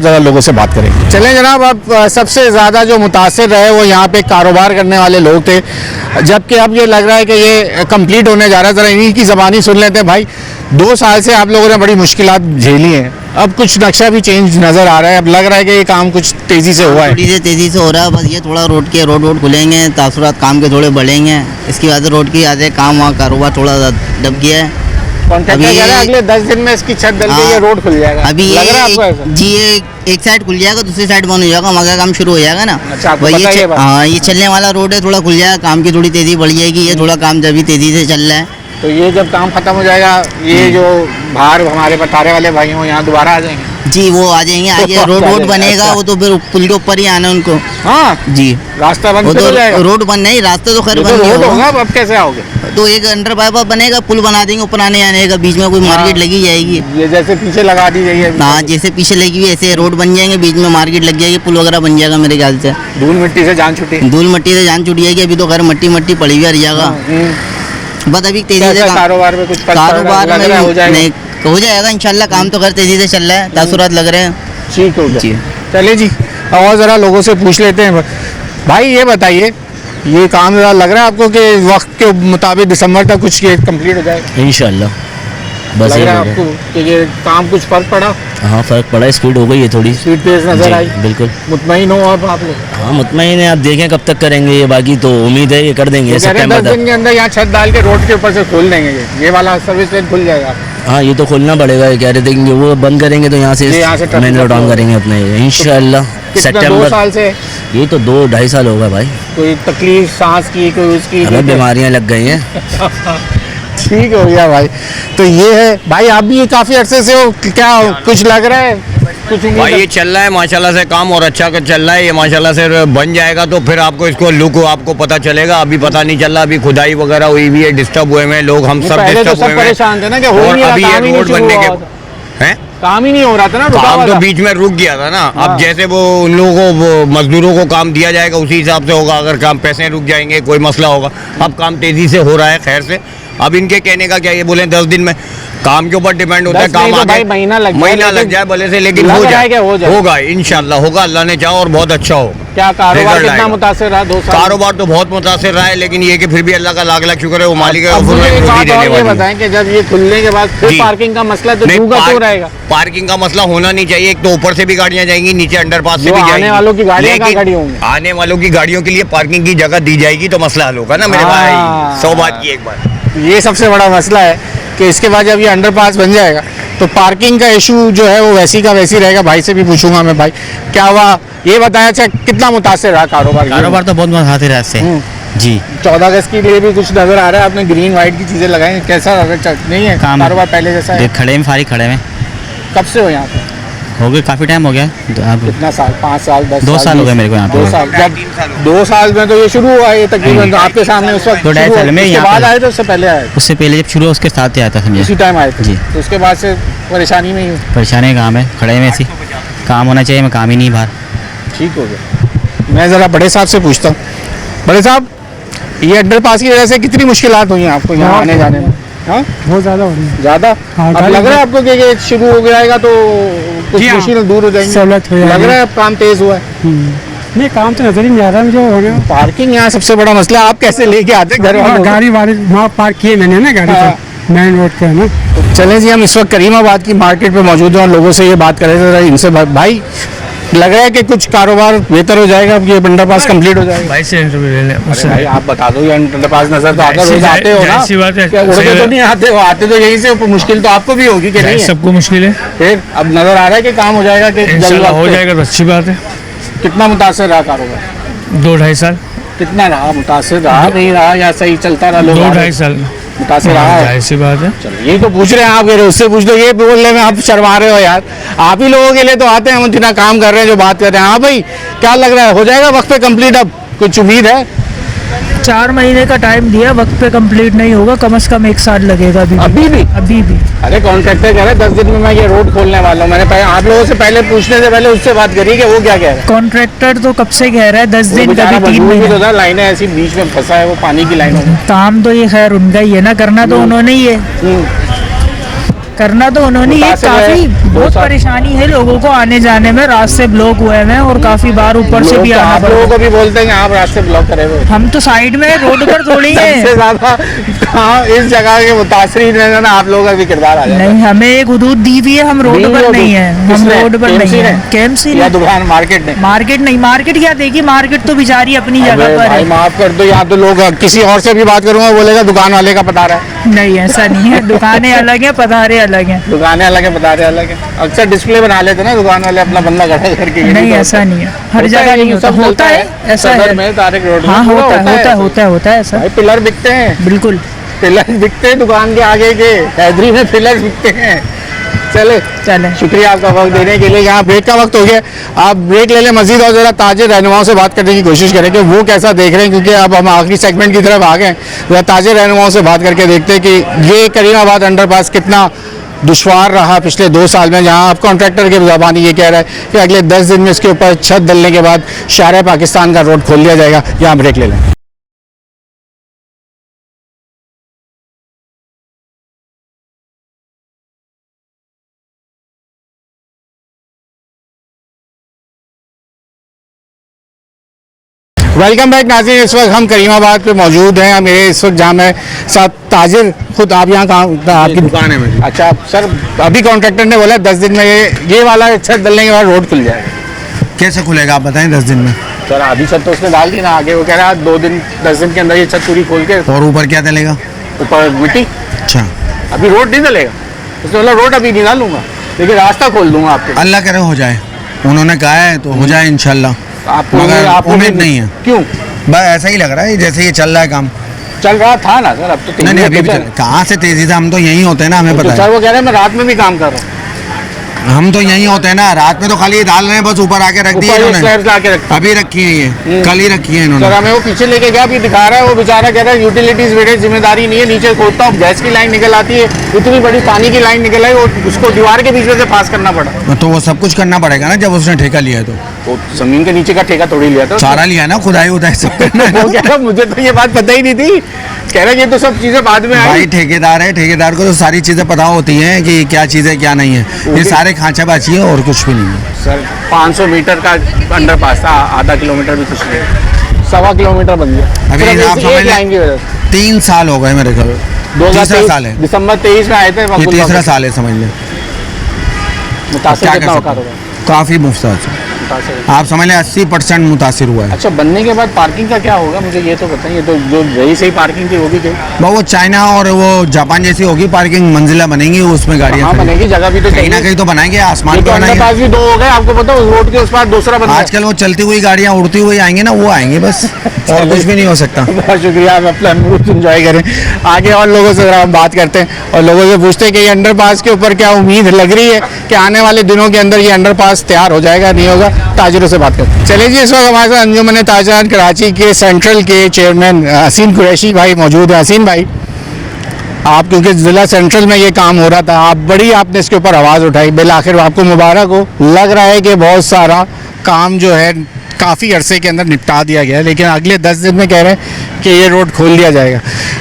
ज़रा लोगों से बात करेंगे। चलें जनाब, अब सबसे ज़्यादा जो मुतासिर रहे वो यहाँ पे कारोबार करने वाले लोग थे, जबकि अब ये लग रहा है कि ये कंप्लीट होने जा रहा है। ज़रा इन्हीं की ज़बानी सुन लेते हैं। भाई 2 साल से आप लोगों ने बड़ी मुश्किलात झेली हैं, अब कुछ नक्शा भी चेंज नज़र आ रहा है, अब लग रहा है कि ये काम कुछ तेज़ी से हुआ है। थोड़ी तेज़ी से हो रहा है, बस ये थोड़ा रोड खुलेंगे, तासुरात काम के थोड़े बढ़ेंगे, इसकी वजह से रोड की आते काम वहाँ कारोबार थोड़ा दब गया है। कॉन्ट्रैक्टर कह रहा है अगले 10 दिन में इसकी छत डल के ये रोड खुल जाएगा। अभी लग रहा है आपको ऐसा? जी एक साइड खुल जाएगा, दूसरी साइड बंद हो जाएगा, वहाँ का काम शुरू हो जाएगा ना। अच्छा, आपको पता है ये बात? हाँ, ये चलने वाला रोड है, थोड़ा खुल जाएगा, काम की थोड़ी तेज़ी बढ़ जाएगी। ये थोड़ा काम जब भी तेज़ी से चल रहा है, तो ये जब काम खत्म हो जाएगा, ये जो बाहर हमारे बटारे वाले भाई हो यहाँ दोबारा आ जाएंगे जी, वो आ जाएंगे आगे। रोड बनेगा, अच्छा। वो तो फिर पुल के ऊपर ही आना उनको। हाँ जी, रास्ता बंद वो हो जाएगा। तो रोड बन नहीं, रास्ते तो खैर बन रोड गया होगा, अब कैसे आओगे? तो एक अंडर पाइप बनेगा, पुल बना देंगे ऊपर आने आने का, बीच में कोई मार्केट लगी जाएगी। ये जैसे पीछे लगा दी जाइए। हाँ, जैसे पीछे लगी हुई ऐसे रोड बन जाएंगे, बीच में मार्केट लग जाएगी, पुल वगैरह बन जाएगा मेरे ख्याल से। धूल मिट्टी से जान छुटी। धूल मिट्टी से जान छूट जाएगी, अभी तो खैर मट्टी पड़ी हुई हर जगह। बस अभी तेजी से कारोबार में कुछ कारोबार में हो जाएगा? नहीं, हो जाएगा इंशाल्लाह, काम तो खैर तेजी से चल रहा है, तासुरात लग रहे हैं। ठीक हो गया। जी। चलिए जी, और ज़रा लोगों से पूछ लेते हैं। भाई ये बताइए, ये काम ज़रा लग रहा है आपको कि वक्त के मुताबिक दिसंबर तक कुछ ये कंप्लीट हो जाएगा? इंशाल्लाह, बस लग ये रहा है बोल आपको कि ये काम कुछ फर्क पड़ा? रहे। हाँ, फर्क पड़ा, स्पीड हो गई है थोड़ी, स्पीड तेज नजर जी, आई? बिल्कुल। मुतमईन हो अब आप लोग? हाँ, मुतमईन है, आप देखें कब तक करेंगे ये, बाकी तो उम्मीद है ये कर देंगे ये कह रहे हैं सितंबर 10 दिन तक। के अंदर यहाँ छत डाल के रोड के ऊपर से खोल देंगे, ये वाला सर्विस लेन खुल जाएगा। हाँ, ये तो खोलना पड़ेगा, ये कह रहे थे कि वो बंद करेंगे तो यहाँ से ये यहाँ से ट्रैफिक मेन रोड ऑन करेंगे अपने, इंशाल्लाह कितना 2 सितंबर। साल से ये तो 2-2.5 साल होगा भाई, कोई तकलीफ सांस की कोई उसकी? हमें बीमारियाँ लग गई हैं। ठीक हो गया भाई। तो ये है भाई, आप भी ये काफी अरसे से हो, क्या कुछ लग रहा है? कुछ उम्मीद भाई ये चल रहा है माशाल्लाह से काम, और अच्छा चल रहा है ये माशाल्लाह से। बन जाएगा तो फिर आपको इसको लुक आपको पता चलेगा, अभी पता नहीं चल रहा। अभी खुदाई वगैरह हुई हुई है, डिस्टर्ब हुए हैं लोग, हम सब पहले तो डिस्टर्ब सब हुए हैं। परेशान थे ना कि हो और नहीं रहा, अभी काम ये ही नहीं रोड शुरू बनने हुआ के था। हैं, काम ही नहीं हो रहा था ना, रुका काम हुआ तो था। बीच में रुक गया था ना। हाँ। अब जैसे वो उन लोगों को वो मजदूरों को काम दिया जाएगा उसी हिसाब से होगा। अगर काम पैसे रुक जाएंगे कोई मसला होगा। अब काम तेजी से हो रहा है खैर से। अब इनके कहने का क्या, ये बोले 10 दिन में, काम के ऊपर डिपेंड होता है। 10 काम नहीं तो आगे भाई महीना लग जाए भले से, लेकिन लग हो रहा है कि जाए, हो जाए। होगा इंशाल्लाह, होगा अल्लाह ने चाहा, और बहुत अच्छा हो। क्या कारोबार रिजल्ट कितना आएगा। मुतासिर रहा 2 साल? कारोबार तो बहुत मुतासिर रहा है, लेकिन ये कि फिर भी अल्लाह का लाख लाख शुक्र है, वो मालिक है, अब वो मुझे एक रोटी बात देने और ये वाली है। बताएं कि जब ये खुलने के बाद फिर जी। पार्किंग का मसला तो नहीं, होगा, क्यों रहेगा? पार्किंग का मसला होना नहीं चाहिए। एक तो ऊपर से भी गाड़ियां जाएंगी, नीचे अंडरपास से जो भी आने जाएंगी। वालों की गाड़ियां कहाँ लेकिन खड़ी होंगी? आने वालों की गाड़ियों के लिए पार्किंग की जगह दी जाएगी तो मसला हल होगा ना मेरे हाँ। भाई। 100 बात की एक बात। ये सबसे बड़ा मसला है कि इसके बाद जब ये अंडरपास बन जाएगा तो पार्किंग का इशू जो है वो वैसी का वैसी रहेगा। भाई से भी पूछूंगा मैं, भाई क्या हुआ ये बताया, अच्छा कितना मुतासिर रहा कारोबार? कारोबार तो बहुत हाथ रहा इससे जी। 14 अगस्त के लिए भी कुछ नजर आ रहा है, आपने ग्रीन व्हाइट की चीजें लगाई हैं, कैसा नहीं है काम कारोबार पहले जैसा है? देख खड़े में फारी खड़े में कब से हो यहाँ पे? हो गए, काफ़ी टाइम हो गया। अब कितना साल? 5 साल 10 2 साल हो गए मेरे को यहाँ पे। 2 साल। जब 2 साल में तो ये शुरू हुआ ये तकरीबन आपके सामने उस वक्त 2-2.5 शुरू हुआ। साल में उसके यहाँ बाद पे- आए थे, उससे पहले आए थे? उससे पहले जब शुरू हुआ उसके साथ ही आया था समझे। उसी टाइम आए थे जी। तो उसके बाद से परेशानी में ही हूँ। परेशानी का काम है, खड़े में ऐसी काम होना चाहिए, मैं काम ही नहीं बाहर। ठीक हो गया। मैं ज़रा बड़े साहब से पूछता हूँ। बड़े साहब, ये अंडरपास की वजह से कितनी मुश्किलात हुई हैं आपको यहाँ आने जाने में? हाँ, बहुत ज़्यादा हो रही है। ज़्यादा? हाँ, अब लग रहा है आपको कि ये शुरू हो जाएगा तो कुछ जी हाँ। मुश्किल दूर हो जाएंगी? सहूलत हो जाएगी। लग रहा है अब काम तेज़ हुआ है? नहीं, काम तो नजर ही नहीं आ रहा मुझे होने। पार्किंग यहाँ सबसे बड़ा मसला, आप कैसे लेके आते घर वालों को? गाड़ी वाड़ी वहाँ पार्क किए मैंने ना गाड़ी हाँ। पे, मेन रोड पे है ना। चलें जी, हम इस वक्त करीमाबाद की मार्केट पे मौजूद हैं और लोगों से ये बात कर रहे थे। इनसे भाई लग रहा है कि कुछ कारोबार बेहतर हो जाएगा अब ये अंडरपास कंप्लीट हो जाएगा? भाई से इंटरव्यू ले लें अरे भाई आप बता दो, ये अंडरपास नजर तो आता, रोज आते हो ना? ऐसी बात है। क्या उड़के तो नहीं आते हो? आते तो यहीं से, मुश्किल तो आपको भी होगी कि नहीं है? सबको मुश्किल है, फिर अब नजर आ रहा है कि काम हो जाएगा कि जल्द इंशाल्लाह हो वक्त पे? जाएगा तो अच्छी बात है। कितना मुतासिर रहा कारोबार? 2-2.5 साल। कितना रहा मुतासिर? रहा नहीं रहा या सही चलता रहा? लोग आ रहे? 2-2.5 साल मुतासिर रहा है? ऐसी बात है। चलो यही तो पूछ रहे हैं आप, कह रहे उससे पूछ लो। ये बोलने में आप शर्मा रहे हो यार। आप ही लोगों के लिए तो आते हैं, हम इतना काम कर रहे हैं जो बात कर रहे हैं। हाँ भाई, क्या लग रहा है हो जाएगा वक्त पे कंप्लीट? अब कुछ उम्मीद है? 4 महीने का टाइम दिया, वक्त पे कंप्लीट नहीं होगा, कम से कम 1 साल लगेगा अभी भी? अरे कॉन्ट्रैक्टर कह रहे हैं 10 दिन में मैं ये रोड खोलने वाला हूँ। मैंने आप लोगों से पहले पूछने से पहले उससे बात करी कि वो क्या कह रहा है। कॉन्ट्रैक्टर तो कब से कह रहा है 10 दिन, कभी 3 महीने। तो लाइनें ऐसी बीच में फंसा है वो पानी की लाइनों में। काम तो ये खैर उनका ही है ना, करना तो उन्होंने ही है, करना तो उन्होंने ही। काफी बहुत परेशानी है लोगों को आने जाने में, रास्ते ब्लॉक हुए हैं और काफी बार ऊपर से भी आना पड़ा। लोगों को भी बोलते हैं आप रास्ते ब्लॉक करे हुए। हम तो साइड में रोड पर थोड़ी है। सबसे ज्यादा इस जगह के मुतासरीन में ना आप लोगों का भी किरदार आ जाता है। नहीं, हमें एक हदूद दी हुई है, हम रोड पर नहीं है, हम रोड पर नहीं है। KMC या दुकान मार्केट नहीं? मार्केट नहीं, मार्केट क्या देखिए, मार्केट तो बेचारी अपनी जगह पर है। माफ कर दो, यहाँ तो लोग किसी और से भी बात करूंगा बोलेगा दुकान वाले का पता रहा है। नहीं, ऐसा नहीं है, दुकानें अलग है, पधारे अलग है। दुकानें अलग है, पधारे अलग है। अक्सर डिस्प्ले बना लेते ना दुकान वाले अपना बंदा खड़ा करके। नहीं, ऐसा नहीं है, हर जगह नहीं होता। होता है ऐसा है, हाँ होता है ऐसा। पिलर बिकते हैं, बिल्कुल पिलर बिकते हैं दुकान के आगे के, हैदरी में पिलर बिकते हैं। चले शुक्रिया आपका वक्त देने के लिए। यहाँ ब्रेक का वक्त हो गया, आप ब्रेक ले लें मजीद और ज़रा ताजे रहनुमाओं से बात करने की कोशिश करें कि वो कैसा देख रहे हैं, क्योंकि अब हम आखिरी सेगमेंट की तरफ आ गए। ज़रा ताजे रहनुमाओं से बात करके देखते हैं कि ये करीमाबाद अंडरपास कितना दुश्वार रहा पिछले 2 साल में, जहां अब कॉन्ट्रैक्टर की ज़बानी ये कह रहा है कि अगले 10 दिन में इसके ऊपर छत डलने के बाद शार पाकिस्तान का रोड खोल दिया जाएगा। यहाँ ब्रेक ले लें। वेलकम बैक नाज़रीन, इस वक्त हम करीमाबाद पे मौजूद हैं। मेरे इस वक्त जहाँ मैं साथ ताजिर, खुद आप यहाँ कहाँ आपकी दुकान है मेरी? अच्छा सर, अभी कॉन्ट्रैक्टर ने बोला 10 दिन में ये वाला छत डलने के बाद रोड खुल जाएगा। कैसे खुलेगा आप बताएं 10 दिन में? सर अभी छत तो उसने डाल दी ना, आगे वो कह रहा है 10 दिन के अंदर ये छत पूरी खोल के। और ऊपर क्या डलेगा? ऊपर मिट्टी। अच्छा, अभी रोड नहीं डलेगा, उसने बोला रोड अभी नहीं डालूंगा लेकिन रास्ता खोल दूंगा आपको। अल्लाह करे हो जाए, उन्होंने कहा है तो हो जाए इंशाल्लाह। आप उम्मीद नहीं है? क्यों? बस ऐसा ही लग रहा है जैसे ये चल रहा है काम। चल रहा था ना सर, अब तो नहीं अभी भी कहाँ से तेजी से, हम तो यहीं होते हैं ना, हमें पता है। सर वो कह रहे हैं मैं रात में भी काम कर रहा हूँ। हम तो यहीं होते हैं ना, रात में तो खाली डाल रहे हैं, बस ऊपर आके रख दिए इन्होंने। अभी रखी है ये, कल ही रखी है इन्होंने। सर हमें वो पीछे लेके गया, अभी दिखा रहा है वो बेचारा, कह रहा है यूटिलिटीज मेरी जिम्मेदारी नहीं है, नीचे खोदता हूँ गैस की लाइन निकल आती है, इतनी बड़ी पानी की लाइन निकल आई, उसको दीवार के बीच में से पास करना पड़ा। तो वो सब कुछ करना पड़ेगा ना जब उसने ठेका लिया है तो। जमीन के नीचे का ठेका थोड़ी लिया था, सारा लिया ना, खुदाई उदाई सब करना है। वो कह रहा मुझे तो ये बात पता ही नहीं थी, कह रहे ये तो सब चीजें बाद में आई। भाई ठेकेदार है, ठेकेदार को तो सारी चीजें पता होती हैं कि क्या चीज़ है क्या नहीं है, ये सारे खांचाबाजी है और कुछ भी नहीं है। सर 500 मीटर का अंडरपास था, आधा किलोमीटर भी कुछ नहीं, 1.25 किलोमीटर बन गया। अभी आप समझ लें 3 साल हो गए मेरे ख्याल, 2023 साल है, दिसंबर 23 में आए थे, ये 3रा साल है समझ लें। काफ़ी मुफ्त आप समझ लें 80% मुतासिर हुआ है। अच्छा, बनने के बाद पार्किंग का क्या होगा मुझे ये तो बताइए, तो जो रही सही पार्किंग थी वो भी वो चाइना और वो जापान जैसी होगी पार्किंग, मंजिला बनेंगी उसमें गाड़ियाँ बनेगी, जगह भी तो कहीं ना कहीं तो बनाएंगे, आसमान पे बनाएंगे। पास भी 2 हो गए, आपको पता है उस रोड के उस पार दूसरा बना। आजकल वो चलती हुई गाड़ियाँ उड़ती हुई आएंगी ना, वो आएंगे बस, और कुछ भी नहीं हो सकता। बहुत शुक्रिया, आप अपना मूड एंजॉय करें। आगे और लोगों से हम बात करते हैं और लोगों से पूछते हैं कि ये अंडरपास के ऊपर क्या उम्मीद लग रही है कि आने वाले दिनों के अंदर ये अंडरपास तैयार हो जाएगा, नहीं होगा। ताजिरों से बात करते हैं। चलिए जी, इस वक्त हमारे साथ अंजुमन ताजरान कराची के सेंट्रल के चेयरमैन हसीन कुरैशी भाई मौजूद हैं। हसीन भाई, आप क्योंकि ज़िला सेंट्रल में ये काम हो रहा था, आपने इसके ऊपर आवाज़ उठाई, बिल आखिर आपको मुबारक हो। लग रहा है कि बहुत सारा काम जो है काफ़ी अरसे के अंदर निपटा दिया गया है, लेकिन अगले 10 दिन में कह रहे हैं कि ये रोड खोल दिया जाएगा।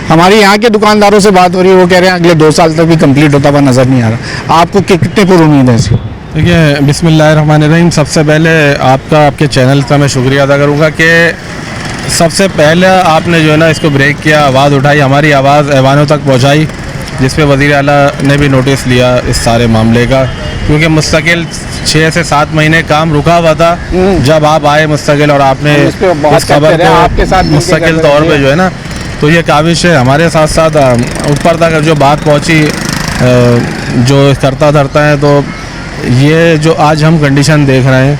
हमारी यहाँ के दुकानदारों से बात हो रही है, वो कह रहे हैं अगले 2 साल तक भी कंप्लीट होता हुआ नज़र नहीं आ रहा। आपको कितने पर उम्मीद है इसकी? देखिए, बिस्मिल्लाहिर्रहमानिर्रहीम, सबसे पहले आपके चैनल का मैं शुक्रिया अदा करूँगा कि सबसे पहले आपने जो है ना इसको ब्रेक किया, आवाज़ उठाई, हमारी आवाज़ ऐवानों तक पहुँचाई, जिस पे वज़ीर आला ने भी नोटिस लिया इस सारे मामले का, क्योंकि मुस्तकिल 6 से 7 महीने काम रुका हुआ था। जब आप आए मुस्तकिल और आपने इस खबर को मुस्तकिल तौर पे जो है ना, तो ये काविश है हमारे साथ साथ ऊपर तक जो बात पहुँची, जो करता धरता है, तो ये जो आज हम कंडीशन देख रहे हैं,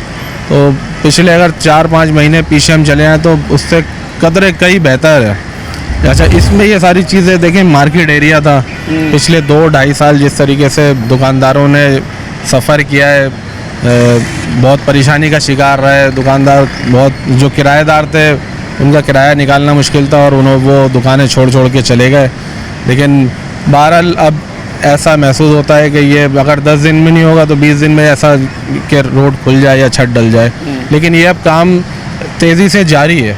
तो पिछले अगर 4-5 महीने पीछे हम चले हैं तो उससे कदरे कई बेहतर है। अच्छा, इसमें ये सारी चीज़ें देखें, मार्केट एरिया था, पिछले 2-2.5 साल जिस तरीके से दुकानदारों ने सफ़र किया है, बहुत परेशानी का शिकार रहे दुकानदार, बहुत जो किराएदार थे उनका किराया निकालना मुश्किल था और उन्होंने वो दुकानें छोड़ छोड़ के चले गए। लेकिन बहरहाल अब ऐसा महसूस होता है कि ये अगर 10 दिन में नहीं होगा तो 20 दिन में ऐसा कि रोड खुल जाए या छत डल जाए। लेकिन ये अब काम तेज़ी से जारी है,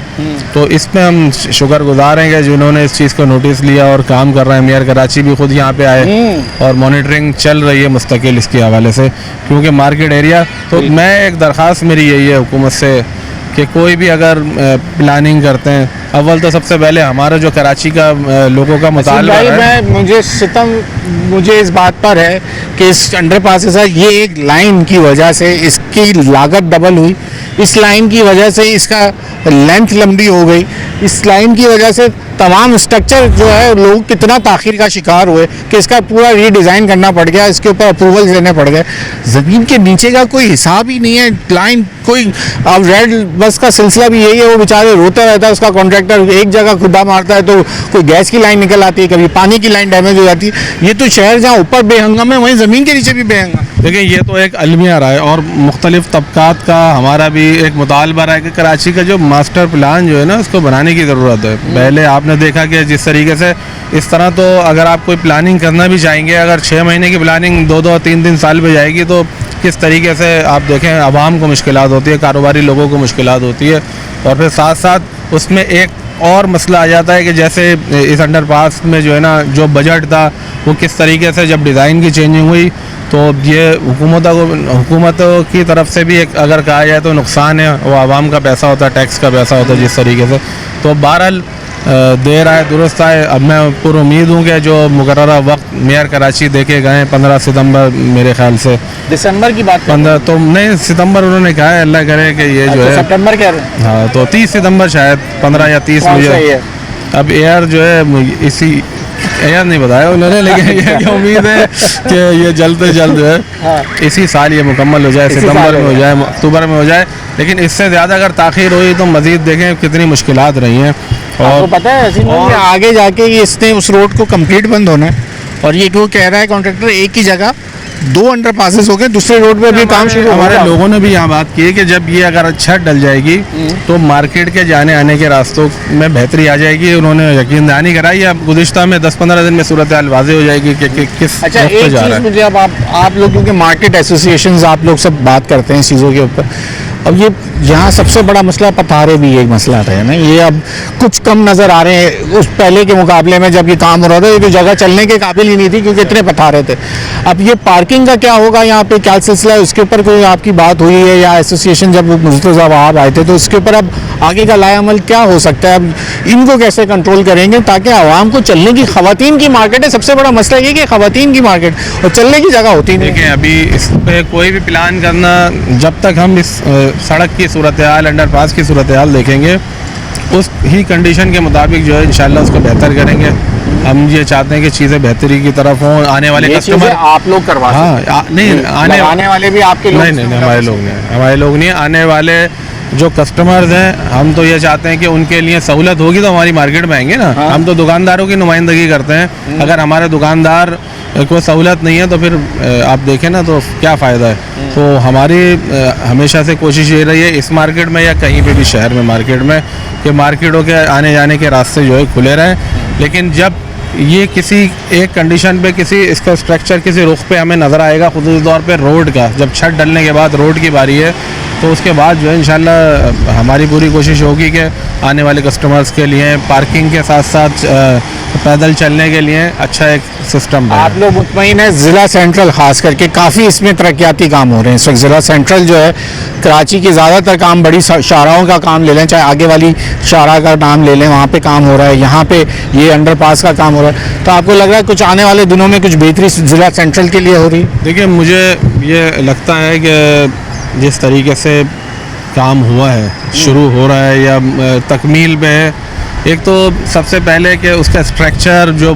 तो इसमें हम शुक्रगुजार हैं कि जिन्होंने इस चीज़ को नोटिस लिया और काम कर रहे हैं। मेयर कराची भी खुद यहाँ पे आए और मॉनिटरिंग चल रही है मुस्तकिल इसके हवाले से, क्योंकि मार्केट एरिया। तो मैं एक दरख्वास्त मेरी यही है हुकूमत से कि कोई भी अगर प्लानिंग करते हैं, अव्वल तो सबसे पहले हमारा जो कराची का लोगों का मुतालबा है, मुझे इस बात पर है कि इस अंडरपास के साथ ये एक लाइन की वजह से इसकी लागत डबल हुई, इस लाइन की वजह से इसका लेंथ लंबी हो गई, इस लाइन की वजह से तमाम स्ट्रक्चर जो है लोग कितना ताख़ीर का शिकार हुए कि इसका पूरा रीडिज़ाइन करना पड़ गया, इसके ऊपर अप्रूवल लेने पड़ गए। ज़मीन के नीचे का कोई हिसाब ही नहीं है, लाइन कोई। अब रेड बस का सिलसिला भी यही है, वो बेचारे रोता रहता है, उसका कॉन्ट्रैक्टर एक जगह खुदा मारता है तो कोई गैस की लाइन निकल आती है, कभी पानी की लाइन डैमेज हो जाती है। ये तो शहर जहाँ ऊपर बेहंगम है वहीं ज़मीन के नीचे भी बेहंगम। देखिए ये तो एक अलमिया रहा है और मुख्तलिफ तबकात का हमारा भी एक मुतालबा रहा है कि कराची का जो मास्टर प्लान जो है ना उसको बनाने की ज़रूरत है। पहले आपने देखा कि जिस तरीके से इस तरह, तो अगर आप कोई प्लानिंग करना भी चाहेंगे, अगर 6 महीने की प्लानिंग 2-2 3-3 साल पे जाएगी तो किस तरीके से आप देखें आवाम को मुश्किलात होती है, कारोबारी लोगों को मुश्किलात होती है। और फिर साथ साथ उसमें एक और मसला आ जाता है कि जैसे इस अंडरपास में जो है ना जो बजट था वो किस तरीके से जब डिज़ाइन की चेंजिंग हुई तो ये हुकूमत की तरफ से भी एक अगर कहा जाए तो नुकसान है, वो आवाम का पैसा होता है, टैक्स का पैसा होता है जिस तरीके से। तो बहरहाल देर आए दुरुस्त आए। अब मैं पूरी उम्मीद हूँ कि जो मुकर्ररा वक्त मेयर कराची देके गए 15 सितंबर मेरे ख्याल से, दिसंबर की बात 15 तो नहीं सितंबर उन्होंने कहा है, अल्लाह करे कि ये जो है सितंबर कह रहे हैं। हाँ तो 30 सितंबर शायद 15 या 30 मुझे अब एयर जो है इसी एयर नहीं बताया उन्होंने, लेकिन ये उम्मीद है कि ये जल्द से जल्द जो है इसी साल ये मुकम्मल हो जाए, सितंबर में हो जाए, अक्टूबर में हो जाए। लेकिन इससे ज़्यादा अगर ताख़ीर हुई तो मज़ीद देखें कितनी मुश्किलात रही हैं। और पता है और आगे जाके ये इसने उस रोड को कंप्लीट बंद होना है और ये क्यों कह रहा है कॉन्ट्रैक्टर एक ही जगह 2 अंडरपासेस हो गए, दूसरे रोड पे भी काम शुरू। हमारे लोगों ने भी यहाँ बात की है कि जब ये अगर छत डल जाएगी तो मार्केट के जाने आने के रास्तों में बेहतरी आ जाएगी। उन्होंने यकीन दहानी कराई, अब गुज़िश्ता में 10-15 दिन में सूरत हाल वाज़ेह हो जाएगी कि किस अच्छा एक चीज़ मुझे अब आप लोग क्योंकि मार्केट एसोसिएशंस आप लोग सब बात करते हैं इस चीज़ों के ऊपर, अब ये यहाँ सबसे बड़ा मसला पथारे भी एक मसला है ना, ये अब कुछ कम नज़र आ रहे हैं उस पहले के मुकाबले में जब ये काम हो रहा था। ये तो जगह चलने के काबिल ही नहीं थी क्योंकि इतने पथारे थे। अब ये पार्किंग का क्या होगा, यहाँ पे क्या सिलसिला है, उसके ऊपर कोई आपकी बात हुई है या एसोसिएशन जब मुझे साहब आप आए थे तो उसके ऊपर अब आगे का लाएअमल क्या हो सकता है, अब इनको कैसे कंट्रोल करेंगे ताकि आवाम को चलने की, ख़वातीन की मार्केट है, सबसे बड़ा मसला ये कि ख़वातीन की मार्केट और चलने की जगह होती नहीं। देखिए अभी इस पर कोई भी प्लान करना, जब तक हम इस सड़क की सूरत हाल, अंडरपास की सूरत हाल देखेंगे उस ही कंडीशन के मुताबिक जो है इंशाल्लाह उसको बेहतर करेंगे। हम ये चाहते हैं कि चीज़ें बेहतरी की तरफ हों, आने वाले कस्टमर आप लोग करवा नहीं आने वाले भी आपके लोग नहीं हमारे लोग नहीं आने वाले जो कस्टमर्स हैं, हम तो ये चाहते हैं कि उनके लिए सहूलत होगी तो हमारी मार्केट में आएंगे ना। हम तो दुकानदारों की नुमाइंदगी करते हैं, अगर हमारे दुकानदार को सहूलत नहीं है तो फिर आप देखें ना तो क्या फ़ायदा है। तो हमारी हमेशा से कोशिश ये रही है इस मार्केट में या कहीं पे भी शहर में मार्केट में कि मार्केटों के आने जाने के रास्ते जो है खुले रहें। लेकिन जब ये किसी एक कंडीशन पे किसी इसका स्ट्रक्चर किसी रुख पे हमें नज़र आएगा, खुसूसी तौर पे रोड का, जब छत डलने के बाद रोड की बारी है तो उसके बाद जो है इंशाल्लाह हमारी पूरी कोशिश होगी कि आने वाले कस्टमर्स के लिए पार्किंग के साथ साथ पैदल चलने के लिए अच्छा एक सिस्टम। आप लोग मुतमईन है ज़िला सेंट्रल ख़ास करके काफ़ी इसमें तरक्याती काम हो रहे हैं इस वक्त। ज़िला सेंट्रल जो है कराची के ज़्यादातर काम बड़ी शाहराहों का काम ले लें, चाहे आगे वाली शाहराह का नाम ले लें, वहाँ पे काम हो रहा है, यहाँ पे ये अंडरपास का काम हो रहा है। तो आपको लग रहा है कुछ आने वाले दिनों में कुछ बेहतरी ज़िला सेंट्रल के लिए हो रही है? देखिए मुझे ये लगता है कि जिस तरीके से काम हुआ है, शुरू हो रहा है या तकमील पे है, एक तो सबसे पहले कि उसका स्ट्रक्चर जो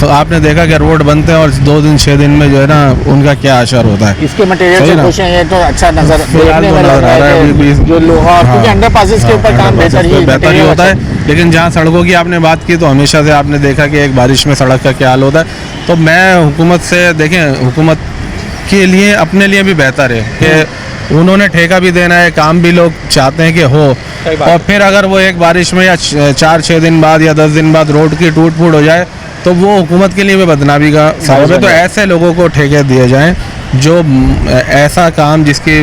आपने देखा कि रोड बनते हैं और 2 दिन 6 दिन में जो है ना उनका क्या असर होता है। इसके मटेरियल से खुश हैं, ये तो अच्छा नजर देखने में लग रहा है जो लोहा क्योंकि अंडरपासेस के ऊपर काम बेहतर ही होता है। लेकिन जहाँ सड़कों की आपने बात की तो हमेशा से आपने देखा कि एक बारिश में सड़क का क्या हाल होता है। तो मैं हुकूमत से, देखें हुकूमत के लिए अपने लिए भी बेहतर है कि उन्होंने ठेका भी देना है, काम भी लोग चाहते हैं कि हो, और फिर अगर वो एक बारिश में या 4-6 दिन बाद या 10 दिन बाद रोड की टूट फूट हो जाए तो वो हुकूमत के लिए भी बदनामी का सबब है। तो ऐसे लोगों को ठेके दिए जाएं जो ऐसा काम जिसकी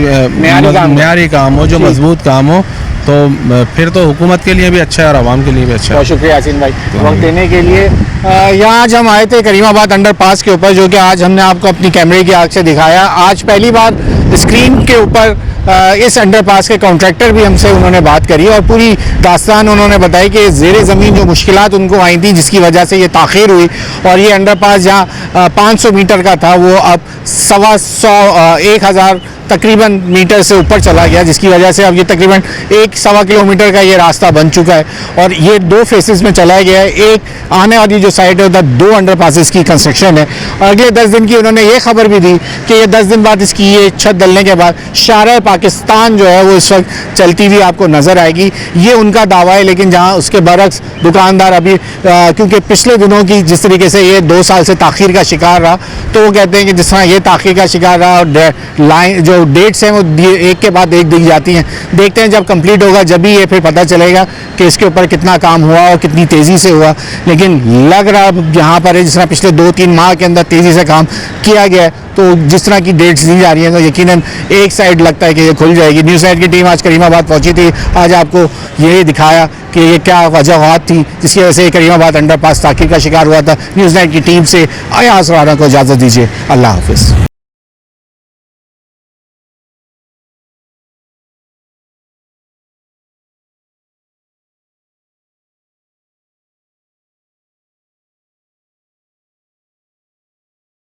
म्यारी काम हो, जो मजबूत काम हो, तो फिर तो हुकूमत के लिए भी अच्छा है और आवाम के लिए भी अच्छा है। बहुत शुक्रिया यासीन भाई वक्त देने के लिए। यहाँ आज हम आए थे करीमाबाद अंडरपास के ऊपर, जो कि आज हमने आपको अपनी कैमरे की आँख से दिखाया। आज पहली बार स्क्रीन के ऊपर इस अंडरपास के कॉन्ट्रैक्टर भी हमसे उन्होंने बात करी और पूरी दास्तान उन्होंने बताई कि ज़ेरे ज़मीन जो मुश्किलात उनको आई थी जिसकी वजह से ये ताख़ीर हुई, और ये अंडरपास जहाँ 500 मीटर का था वो अब 1,100 तकरीबन मीटर से ऊपर चला गया, जिसकी वजह से अब ये तकरीबन 1-1.25 किलोमीटर का ये रास्ता बन चुका है और ये 2 फेसेस में चलाया गया है। एक आने वाली जो साइड है उधर 2 अंडरपासेस की कंस्ट्रक्शन है और अगले 10 दिन की उन्होंने ये खबर भी दी कि ये 10 दिन बाद इसकी ये छत डलने के बाद शारा पाकिस्तान जो है वो इस वक्त चलती हुई आपको नज़र आएगी। ये उनका दावा है, लेकिन जहाँ उसके बरक्स दुकानदार अभी क्योंकि पिछले दिनों की जिस तरीके से ये 2 साल से ताख़ीर का शिकार रहा, तो वो कहते हैं कि जिस तरह ये ताख़ीर का शिकार रहा और लाइन जो डेट्स हैं वो एक के बाद एक दी जाती हैं। देखते हैं जब कंप्लीट होगा जब भी ये फिर पता चलेगा कि इसके ऊपर कितना काम हुआ और कितनी तेज़ी से हुआ, लेकिन लग रहा यहाँ पर है जिस तरह पिछले 2-3 माह के अंदर तेज़ी से काम किया गया है, तो जिस तरह की डेट्स दी जा रही हैं तो यकीनन एक साइड लगता है कि ये खुल जाएगी। न्यूज़ नाइट की टीम आज करीमाबाद पहुंची थी, आज आपको यही दिखाया कि ये क्या वजूहात थी जिसकी वजह से करीमाबाद अंडरपास ताख़ीर का शिकार हुआ था। न्यूज़ नाइट की टीम से अयाज राना को इजाज़त दीजिए, अल्लाह हाफ़िज़।